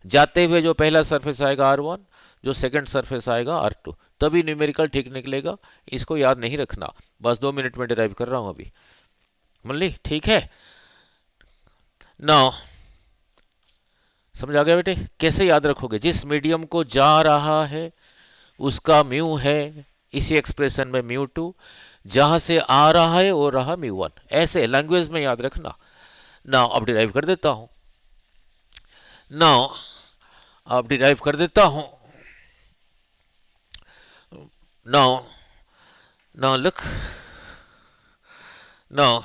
जाते हुए जो पहला सरफेस आएगा R1, जो सेकंड सरफेस आएगा R2, तभी न्यूमेरिकल ठीक निकलेगा। इसको याद नहीं रखना, बस 2 मिनट में डिराइव कर रहा हूं अभी। मान ली? ठीक है। नाउ समझ आ गया बेटे? कैसे याद रखोगे? जिस मीडियम को जा रहा है उसका म्यू है, इसी एक्सप्रेशन में μ2, जहां से आ रहा है वो रहा μ1। ऐसे लैंग्वेज में याद रखना। नाउ अब डिराइव कर देता हूं। नाउ अब डिराइव कर देता हूं। Now now look, now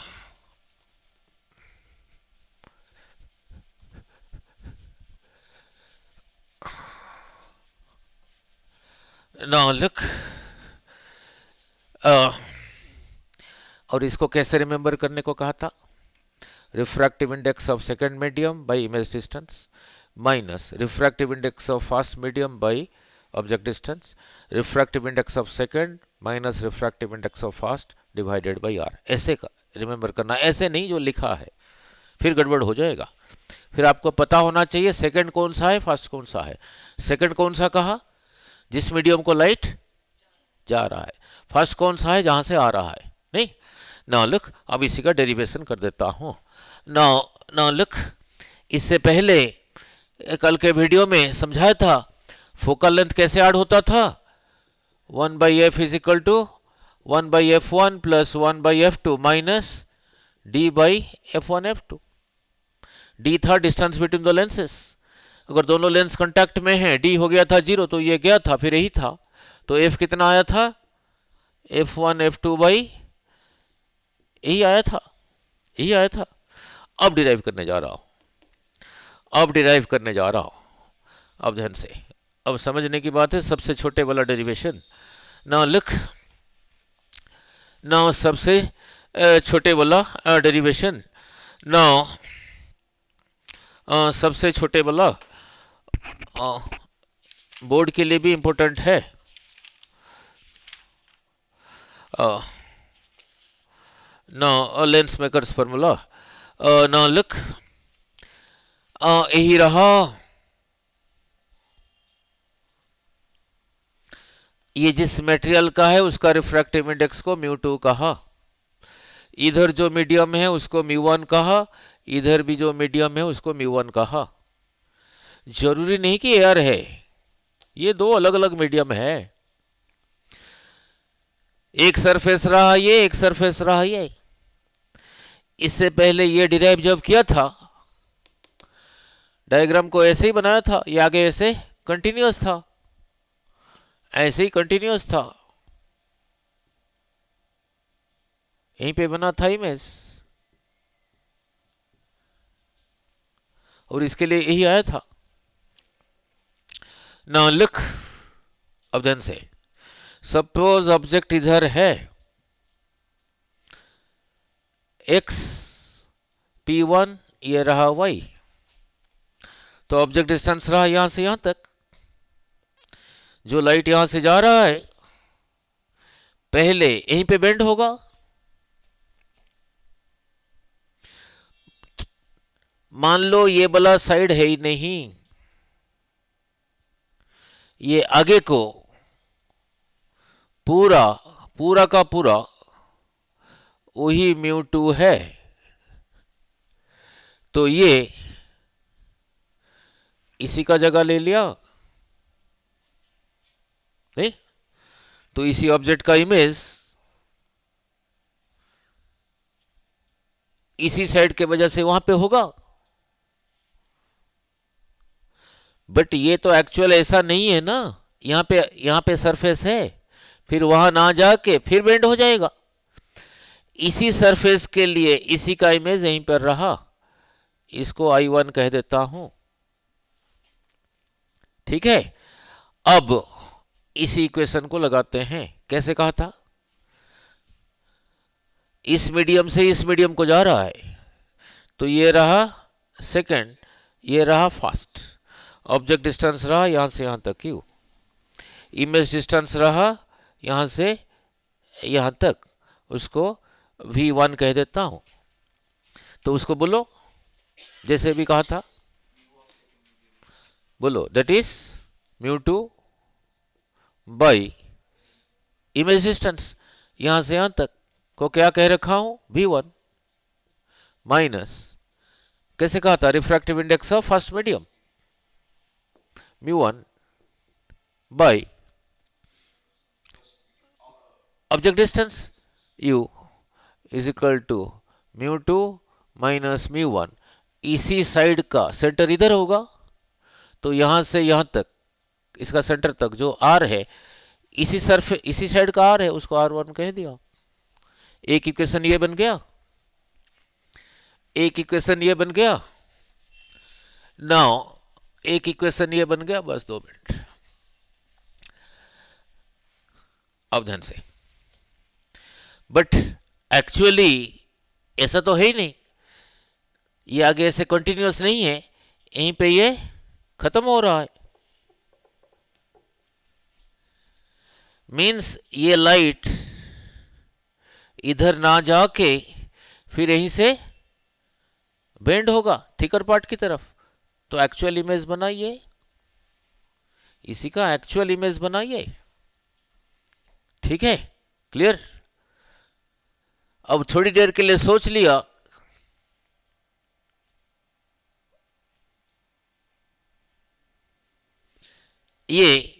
now look, और इसको कैसे रिमेंबर करने को कहा था? Refractive index of second medium by image distance minus refractive index of first medium by object distance, refractive index of second minus refractive index of first divided by r. ऐसे remember करना, ऐसे नहीं जो लिखा है, फिर गड़बड़ हो जाएगा। फिर आपको पता होना चाहिए सेकंड कौन सा है, फर्स्ट कौन सा है। सेकंड कौन सा कहा? जिस मीडियम को लाइट जा रहा है। फर्स्ट कौन सा है? जहां से आ रहा है। नहीं? नाउ लुक, अब इसी का डेरिवेशन कर देता हूं। नाउ लुक, इससे पहले कल के वीडियो में समझाया था फोकल लेंथ कैसे ऐड होता था। 1/f is equal to 1/f1 plus 1/f2 minus d/f1f2। d था डिस्टेंस बिटवीन द लेंसेस। अगर दोनों लेंस कांटेक्ट में हैं, d हो गया था 0, तो ये गया था, फिर यही था। तो f कितना आया था? f1 f2 बाई यही आया था, यही आया था। अब डिराइव करने जा रहा हूं, अब डिराइव करने जा रहा हूं। अब ध्यान से, अब समझने की बात है सबसे छोटे वाला डेरिवेशन। नाउ लिख, नाउ सबसे छोटे वाला डेरिवेशन। नाउ सबसे छोटे वाला बोर्ड के लिए भी इंपॉर्टेंट है। Now lens makers formula. Now look, यही रहा, ये जिस मटेरियल का है उसका रिफ्रैक्टिव इंडेक्स को μ2 कहा, इधर जो मीडियम है उसको μ1 कहा, इधर भी जो मीडियम है उसको μ1 कहा। जरूरी नहीं कि एयर है, ये दो अलग अलग मीडियम है। एक सरफेस रहा ये, एक सरफेस रहा ये। इससे पहले ये डिराइव जब किया था, डायग्राम को ऐसे ही बनाया था, ये आगे ऐसे कंटिन्यूअस था, ऐसे ही कंटिन्यूअस था, यहीं पे बना था इमेज, और इसके लिए यही आया था। नाउ लुक, अब ध्यान से, सपोज ऑब्जेक्ट इधर है x, p1 ये रहा y, तो ऑब्जेक्ट डिस्टेंस रहा यहां से यहां तक। जो लाइट यहां से जा रहा है पहले यहीं पे बेंड होगा, मान लो ये वाला साइड है ही नहीं, ये आगे को पूरा पूरा का पूरा वही μ2 है, तो ये इसी का जगह ले लिया नहीं, तो इसी ऑब्जेक्ट का इमेज इसी साइड के वजह से वहां पे होगा। बट ये तो एक्चुअल ऐसा नहीं है ना, यहां पे सरफेस है, फिर वहां ना जाके फिर बेंड हो जाएगा। इसी सरफेस के लिए इसी का इमेज यहीं पर रहा, इसको I1 कह देता हूं, ठीक है। अब इसी इक्वेशन को लगाते हैं, कैसे कहा था, इस मीडियम से इस मीडियम को जा रहा है, तो ये रहा सेकंड, ये रहा फर्स्ट। ऑब्जेक्ट डिस्टेंस रहा यहां से यहां तक क्यू, इमेज डिस्टेंस रहा यहां से यहां तक, उसको V1 कह देता हूं। तो उसको बोलो जैसे भी कहा था, बोलो that is μ2 by image distance यहां से यहां तक को क्या कह रखा हूं, V1 माइनस, कैसे कहा था, refractive index of first medium μ1 by object distance u is equal to μ2 minus μ1। इसी साइड का सेंटर इधर होगा, तो यहां से यहां तक इसका सेंटर तक जो r है, इसी साइड का r है, उसको r1 कह दिया। एक इक्वेशन ये बन गया, एक इक्वेशन ये बन गया। नाउ एक इक्वेशन ये बन गया, बस 2 मिनट। अब ध्यान से, बट एक्चुअली ऐसा तो है ही नहीं, ये आगे ऐसे कंटिन्यूअस नहीं है, यहीं पे ये खत्म हो रहा है। मींस ये लाइट इधर ना जाके फिर यहीं से बेंड होगा थिकर पार्ट की तरफ, तो एक्चुअल इमेज बनाइए, इसी का एक्चुअल इमेज बनाइए, ठीक है, क्लियर। अब थोड़ी देर के लिए सोच लिया, ये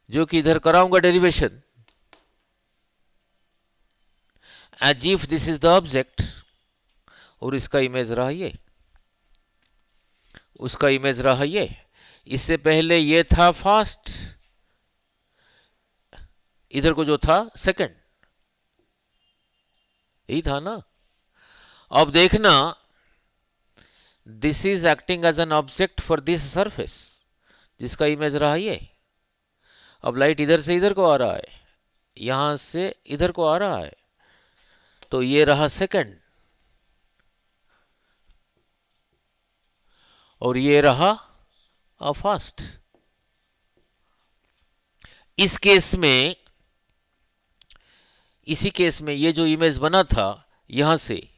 जो कि इधर कराऊंगा derivation, as if this is the object, और इसका इमेज रहा ये, उसका इमेज रहा ये। इससे पहले ये था फर्स्ट, इधर को जो था सेकंड, यही था ना। अब देखना, this is acting as an object for this surface, जिसका इमेज रहा ये। अब लाइट इधर से इधर को आ रहा है, यहां से इधर को आ रहा है, तो ये रहा सेकंड और ये रहा फर्स्ट। इस केस में, इसी केस में ये जो इमेज बना था यहां से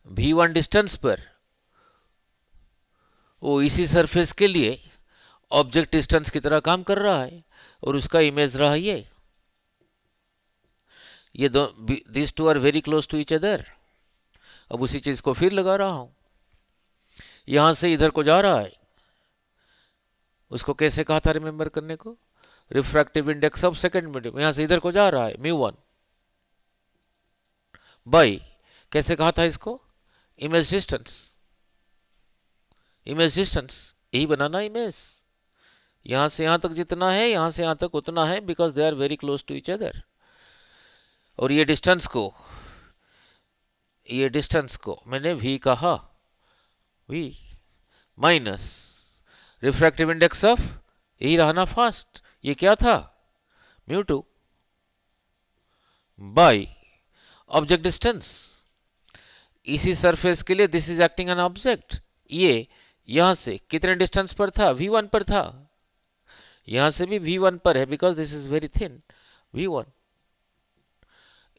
v1 डिस्टेंस पर, वो इसी सरफेस के लिए ऑब्जेक्ट डिस्टेंस की तरह काम कर रहा है और उसका इमेज रहा ये दो, this two are very close to each other. अब उसी चीज को फिर लगा रहा हूं, यहां से इधर को जा रहा है, उसको कैसे कहा था रिमेंबर करने को, refractive index of second medium, यहां से इधर को जा रहा है μ1 बाई, कैसे कहा था इसको, इमेज डिस्टेंस। इमेज डिस्टेंस यही बनाना इमेज, यहां से यहां तक जितना है यहां से यहां तक उतना है, because they are very close to each other. और ये डिस्टेंस को मैंने v कहा, v minus refractive index of, यही रहा ना फास्ट, ये क्या था μ2 बाई ऑब्जेक्ट डिस्टेंस। इसी सरफेस के लिए this is acting an object, ये यहां से कितने डिस्टेंस पर था, v1 पर था, यहां से भी v1 पर है, because this is very thin, v1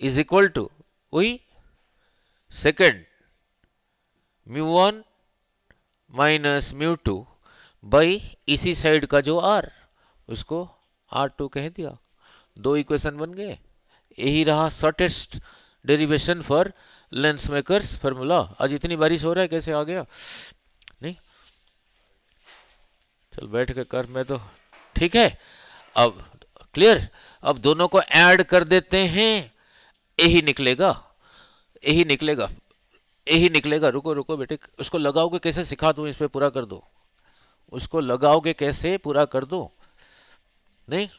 is equal to वही सेकेंड μ1 माइनस μ2 बाई इसी साइड का जो r, उसको r2 कह दिया। दो इक्वेशन बन गए, यही रहा shortest derivation for Lenz makers formula. आज इतनी बारिश हो रहा है, कैसे आ गया नहीं, चल बैठ के कर, मैं तो ठीक है। अब क्लियर, अब दोनों को ऐड कर देते हैं, यही निकलेगा, यही निकलेगा, यही निकलेगा। रुको रुको बेटे, उसको लगाओगे कैसे सिखा दूं, इस पे पूरा कर दो, उसको लगाओगे कैसे पूरा कर दो, नहीं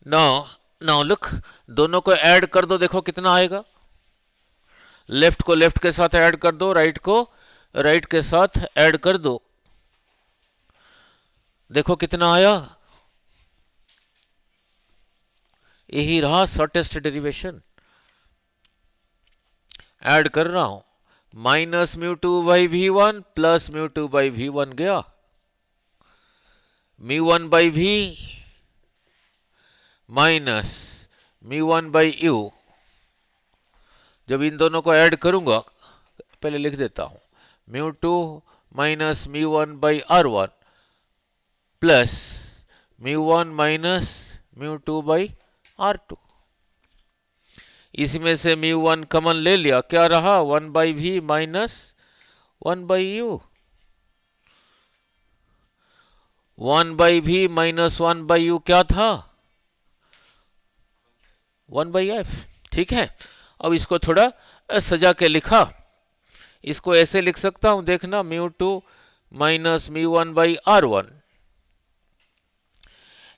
नो नो लुक, दोनों को ऐड कर दो, देखो कितना आएगा। लेफ्ट को लेफ्ट के साथ ऐड कर दो, राइट को राइट के साथ ऐड कर दो, देखो कितना आया, यही रहा शॉर्टेस्ट डेरिवेशन। ऐड कर रहा हूं, minus μ2 by v1 plus μ2 by v1 गया, μ1 by v minus μ1 by u। जब इन दोनों को ऐड करूंगा, पहले लिख देता हूं, μ2 minus μ1 by r1 plus μ1 minus μ2 by r2। इसमें से μ1 कॉमन ले लिया, क्या रहा 1 by v minus 1 by u, 1 by v minus 1 by u क्या था 1 बाई f। ठीक है, अब इसको थोड़ा सजा के लिखा, इसको ऐसे लिख सकता हूं, देखना μ2 माइनस μ1 बाई r1,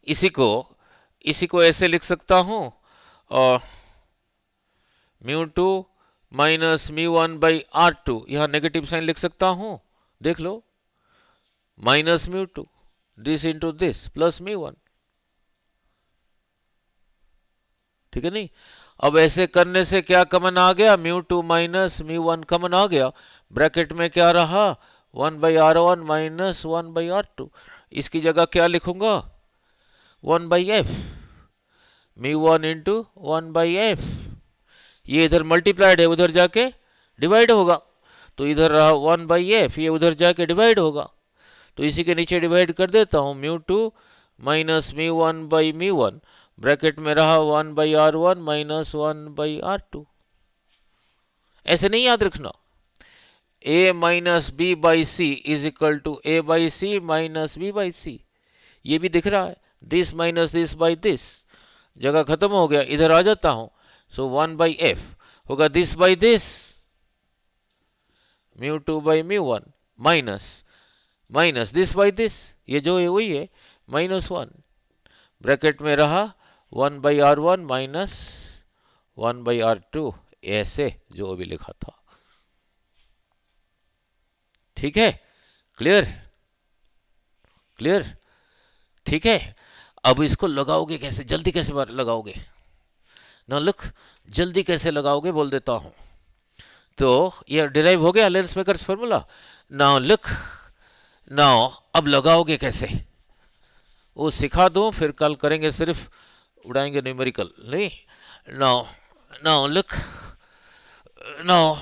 इसी को ऐसे लिख सकता हूं, और μ2 माइनस μ1 बाई r2, यहां नेगेटिव साइन लिख सकता हूं, देख लो, minus μ2 this into this plus μ1, ठीक है नहीं। अब ऐसे करने से क्या कॉमन आ गया, μ2 माइनस μ1 कॉमन आ गया, ब्रैकेट में क्या रहा 1 by r1 minus 1 by r2, इसकी जगह क्या लिखूंगा 1 by F, μ1 into 1 by F, ये इधर मल्टीप्लाइड है, उधर जाके डिवाइड होगा, तो इधर रहा 1 बाई एफ, ये उधर जाके डिवाइड होगा, तो इसी के नीचे डिवाइड कर देता हूं, μ2 माइनस μ1 बाई μ1, ब्रैकेट में रहा 1 by r1 minus 1 by r2। ऐसे नहीं याद रखना, a minus B by C is equal to a by C minus b by C, ये भी दिख रहा है, this minus this by this, जगह खत्म हो गया, इधर आ जाता हूं, सो 1 बाई एफ होगा this by this, μ2 by μ1 minus this by this, ये जो है वही है माइनस 1, ब्रैकेट में रहा 1 by r1 minus 1 by r2, ऐसे जो अभी लिखा था। ठीक है, क्लियर, क्लियर, ठीक है। अब इसको लगाओगे कैसे, जल्दी कैसे लगाओगे ना, लुक, जल्दी कैसे लगाओगे बोल देता हूं। तो ये डिराइव हो गया lens makers formula. Now look, now अब लगाओगे कैसे वो सिखा दूं, फिर कल करेंगे, सिर्फ उड़ाएंगे न्यूमेरिकल नहीं। नाउ, नाउ लुक, नाउ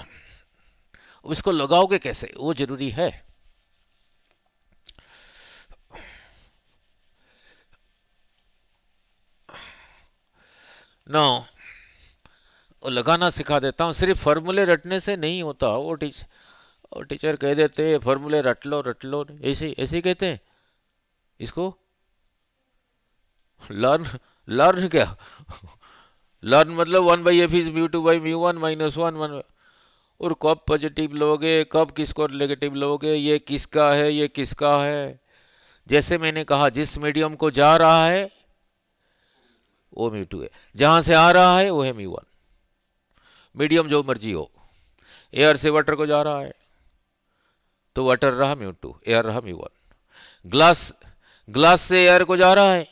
इसको लगाओगे कैसे वो जरूरी है। नाउ वो लगाना सिखा देता हूं, सिर्फ फॉर्मूले रटने से नहीं होता। वो टीचर कह देते हैं फॉर्मूले रट लो, ऐसे ऐसे कहते हैं इसको। लर्न, लर्न क्या, लर्न मतलब 1/f is mu two by mu one minus one. और कब पॉजिटिव लोगे, कब किसको नेगेटिव लोगे, ये किसका है ये किसका है। जैसे मैंने कहा जिस मीडियम को जा रहा है वो म्यू टू है, जहां से आ रहा है वो है म्यू वन। मीडियम जो मर्जी हो, एयर से वाटर को जा रहा है तो वाटर रहा म्यू टू, एयर रहा म्यू वन। ग्लास, ग्लास से एयर को जा रहा है,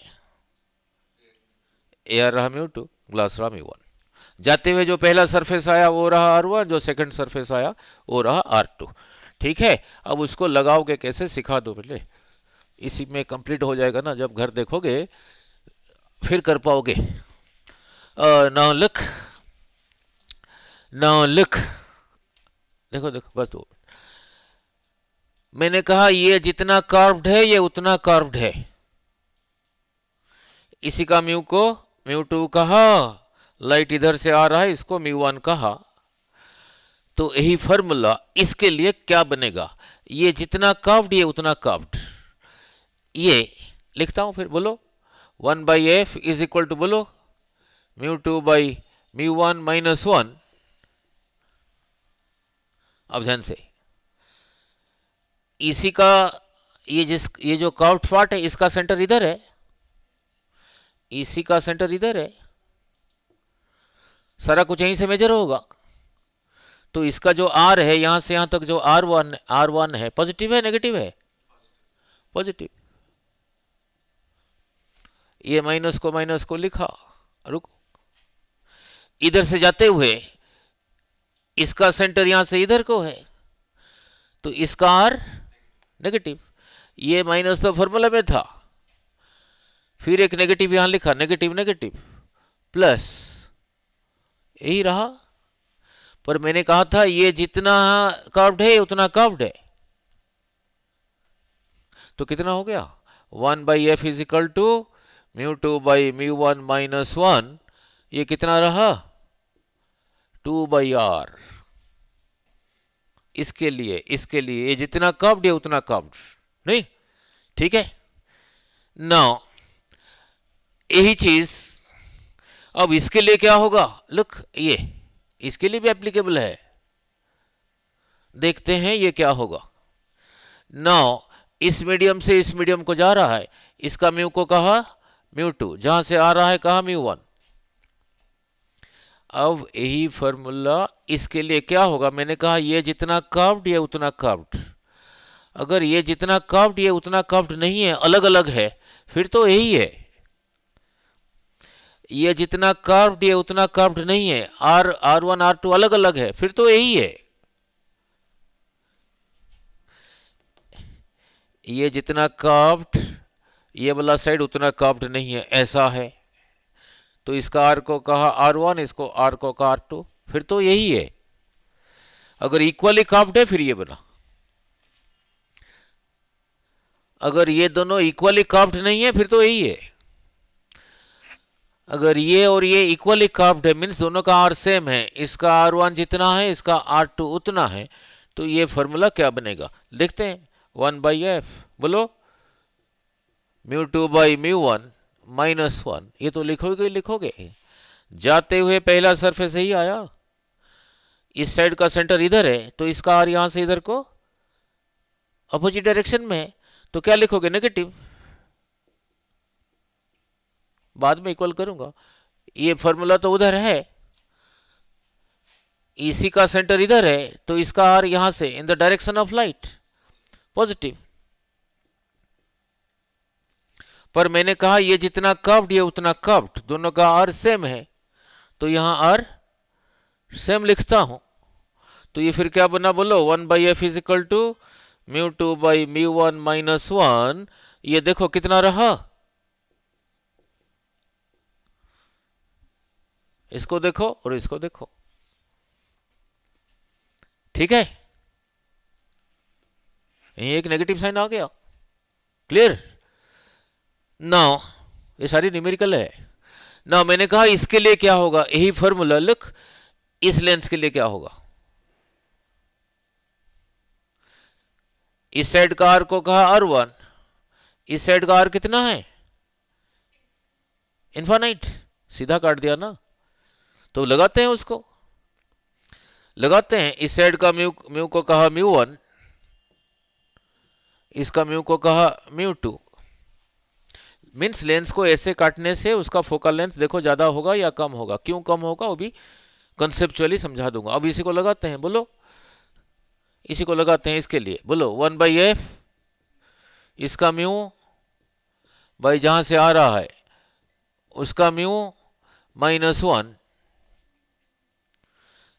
एयर रहा म्यू टू, ग्लास रहा म्यू वन। जाते हुए जो पहला सरफेस आया वो रहा आर वन, जो सेकंड सरफेस आया वो रहा आर टू। ठीक है, अब उसको लगाओगे कैसे सिखा दो पहले, इसी में कंप्लीट हो जाएगा ना, जब घर देखोगे फिर कर पाओगे। नाउ लुक, नाउ लुक, देखो देखो बस दो। मैंने कहा ये जितना कार्व्ड है ये उतना कार्व्ड है, इसी का म्यू को म्यू टू कहा, लाइट इधर से आ रहा है इसको म्यू वन कहा। तो यही फॉर्मूला इसके लिए क्या बनेगा, ये जितना कर्व्ड ये उतना कर्व्ड। ये लिखता हूं फिर, बोलो 1/f इज इक्वल टू, बोलो mu two by mu one minus one. अब ध्यान से, इसी का ये जो कर्व्ड पार्ट है इसका सेंटर इधर है, इसी का सेंटर इधर है, सारा कुछ यहीं से मेजर होगा। तो इसका जो आर है यहां से यहां तक जो आर वन है, पॉजिटिव है नेगेटिव है, पॉजिटिव। ये माइनस को लिखा, रुको, इधर से जाते हुए इसका सेंटर यहां से इधर को है तो इसका आर नेगेटिव। ये माइनस तो फॉर्मूला में था, फिर एक नेगेटिव यहां लिखा, नेगेटिव नेगेटिव प्लस, यही रहा। पर मैंने कहा था ये जितना कर्व्ड है उतना कर्व्ड है, तो कितना हो गया 1/f is equal to mu two by mu one minus one. ये कितना रहा 2/r। इसके लिए ये जितना कर्व्ड है उतना कर्व्ड नहीं, ठीक है। नाउ यही चीज अब इसके लिए क्या होगा, लुक, ये इसके लिए भी एप्लीकेबल है, देखते हैं ये क्या होगा। नाउ इस मीडियम से इस मीडियम को जा रहा है, इसका म्यू को कहा म्यू टू, जहां से आ रहा है कहा म्यू वन। अब यही फॉर्मूला इसके लिए क्या होगा, मैंने कहा ये जितना कर्व्ड ये उतना कर्व्ड। अगर ये जितना कर्व्ड ये उतना कर्व्ड नहीं है, अलग अलग है, फिर तो यही है। ये जितना कर्व्ड ये उतना कर्व्ड नहीं है, आर वन आर टू अलग अलग है, फिर तो यही है। ये जितना कर्व्ड ये वाला साइड उतना कर्व्ड नहीं है, ऐसा है। तो इसका आर को कहा आर वन, इसको आर को कहा आर टू, फिर तो यही है। अगर इक्वली कर्व्ड है फिर ये बना, अगर ये दोनों इक्वली कर्व्ड नहीं है फिर तो यही है। अगर ये और ये इक्वली कर्व्ड है मीन्स दोनों का आर सेम है, इसका आर वन जितना है इसका आर टू उतना है, तो ये फॉर्मूला क्या बनेगा देखते हैं। 1/f, बोलो mu two by mu one minus one. ये तो लिखोगे लिखोगे, जाते हुए पहला सरफेस यही आया, इस साइड का सेंटर इधर है तो इसका आर यहां से इधर को अपोजिट डायरेक्शन में है, तो क्या लिखोगे नेगेटिव, बाद में इक्वल करूंगा। ये फॉर्मूला तो उधर है, इसी का सेंटर इधर है तो इसका आर यहां से इन the direction of light positive. पर मैंने कहा ये जितना कर्व्ड ये उतना कर्व्ड, दोनों का आर सेम है तो यहां आर सेम लिखता हूं। तो ये फिर क्या बना बोलो, 1/f इज इक्वल टू μ2/μ1 - 1। ये देखो कितना रहा, इसको देखो और इसको देखो, ठीक है। यही एक नेगेटिव साइन आ गया, क्लियर। नाउ ये सारी न्यूमेरिकल है ना। मैंने कहा इसके लिए क्या होगा, यही फॉर्मूला लिख, इस लेंस के लिए क्या होगा। इस साइड का आर को कहा R1, इस साइड का आर कितना है, इनफाइनाइट, सीधा काट दिया ना। तो लगाते हैं उसको, लगाते हैं। इस साइड का म्यू म्यू को कहा μ1, इसका म्यू को कहा μ2। मीन्स लेंस को ऐसे काटने से उसका फोकल लेंथ देखो ज्यादा होगा या कम होगा, क्यों कम होगा वो भी कंसेप्चुअली समझा दूंगा। अब इसी को लगाते हैं, बोलो इसी को लगाते हैं इसके लिए, बोलो 1/f इसका म्यू भाई जहां से आ रहा है उसका म्यू -1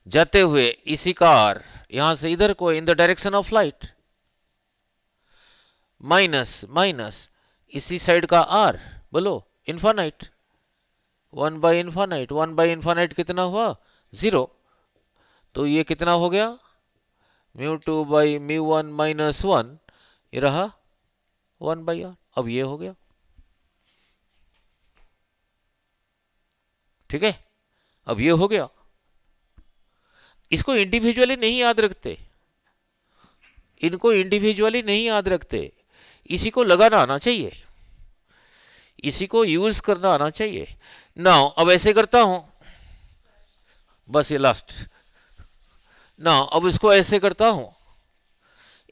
जाते हुए इसी का आर यहां से इधर को in the direction of light minus minus इसी साइड का आर, बोलो इनफाइनाइट, 1/इनफाइनाइट, 1/इनफाइनाइट कितना हुआ 0। तो ये कितना हो गया μ2/μ1 - 1, ये रहा 1/r। अब ये हो गया, ठीक है। अब ये हो गया। इसको इंडिविजुअली नहीं याद रखते, इनको इंडिविजुअली नहीं याद रखते, इसी को लगाना आना चाहिए, इसी को यूज करना आना चाहिए। नाउ अब ऐसे करता हूं, बस ये लास्ट। नाउ अब इसको ऐसे करता हूं,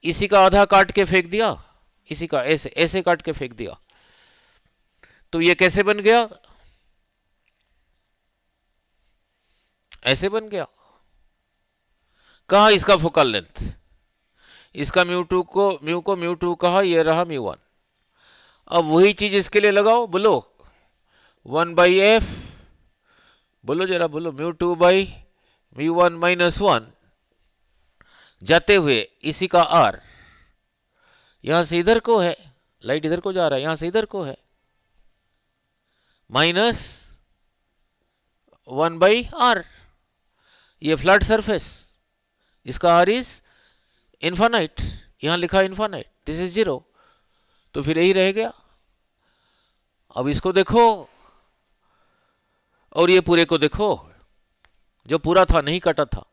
इसी का आधा काट के फेंक दिया, इसी का ऐसे ऐसे काट के फेंक दिया। तो ये कैसे बन गया, ऐसे बन गया। कहा इसका फोकल लेंथ, इसका μ2 को μ2 कहा, ये रहा μ1। अब वही चीज इसके लिए लगाओ, बोलो 1/f, बोलो जरा बोलो μ2/μ1 - 1 जाते हुए इसी का आर यहां से इधर को है, लाइट इधर को जा रहा है, यहां से इधर को है, -1/r। ये फ्लैट सरफेस, इसका आर इज इनफाइनाइट, यहां लिखा इनफाइनाइट, दिस इज 0। तो फिर यही रह गया। अब इसको देखो और ये पूरे को देखो, जो पूरा था नहीं कटा था।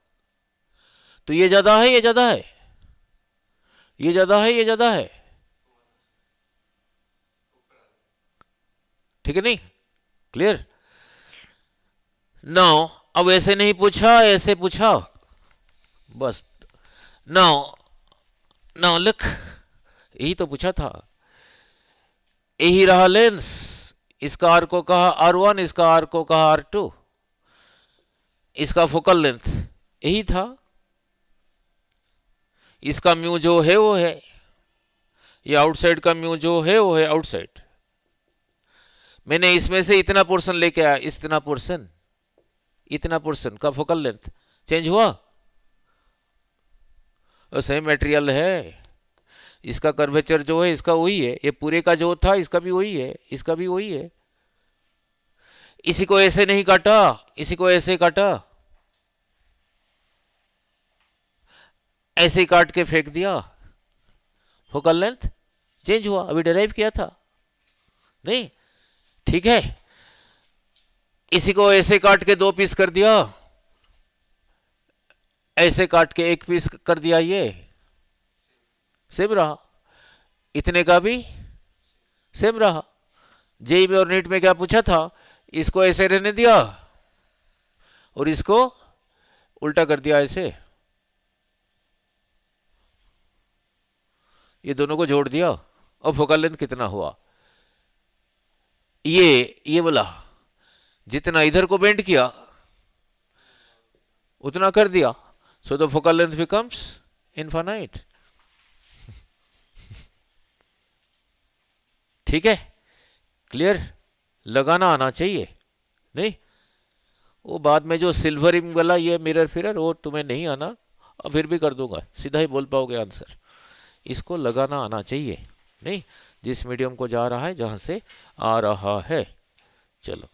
तो ये ज्यादा है, ये ज्यादा है, ये ज्यादा है, ये ज्यादा है, ठीक है नहीं, क्लियर। नाउ अब ऐसे नहीं पूछा, ऐसे पूछा बस। नाउ नाउ लुक, यही तो पूछा था, यही रहा लेंस, इसका आर को कहा R1, इसका आर को कहा R2, इसका फोकल लेंथ यही था। इसका म्यू जो है वो है, ये आउटसाइड का म्यू जो है वो है आउटसाइड। मैंने इसमें से इतना पोर्शन लेके आया, इतना पोर्शन का फोकल लेंथ चेंज हुआ, और सेम मटेरियल है, इसका कर्वेचर जो है इसका वही है, ये पूरे का जो था इसका भी वही है, इसका भी वही है। इसी को ऐसे नहीं काटा, इसी को ऐसे काटा, ऐसे काट के फेंक दिया, फोकल लेंथ चेंज हुआ। अभी डिराइव किया था नहीं, ठीक है। इसी को ऐसे काट के 2 पीस कर दिया, ऐसे काट के 1 पीस कर दिया, ये सेम रहा, इतने का भी सेम रहा। जेई में और नीट में क्या पूछा था, इसको ऐसे रहने दिया और इसको उल्टा कर दिया ऐसे, ये दोनों को जोड़ दिया, और फोकल लेंथ कितना हुआ, ये बोला जितना इधर को बेंड किया उतना कर दिया, so the focal length becomes infinite. ठीक है, क्लियर? लगाना आना चाहिए। नहीं, वो बाद में जो सिल्वरिंग वाला ये मिरर फिरर वो तुम्हें नहीं आना, और फिर भी कर दूंगा, सीधा ही बोल पाओगे आंसर। इसको लगाना आना चाहिए। नहीं, जिस मीडियम को जा रहा है, जहां से आ रहा है। चलो।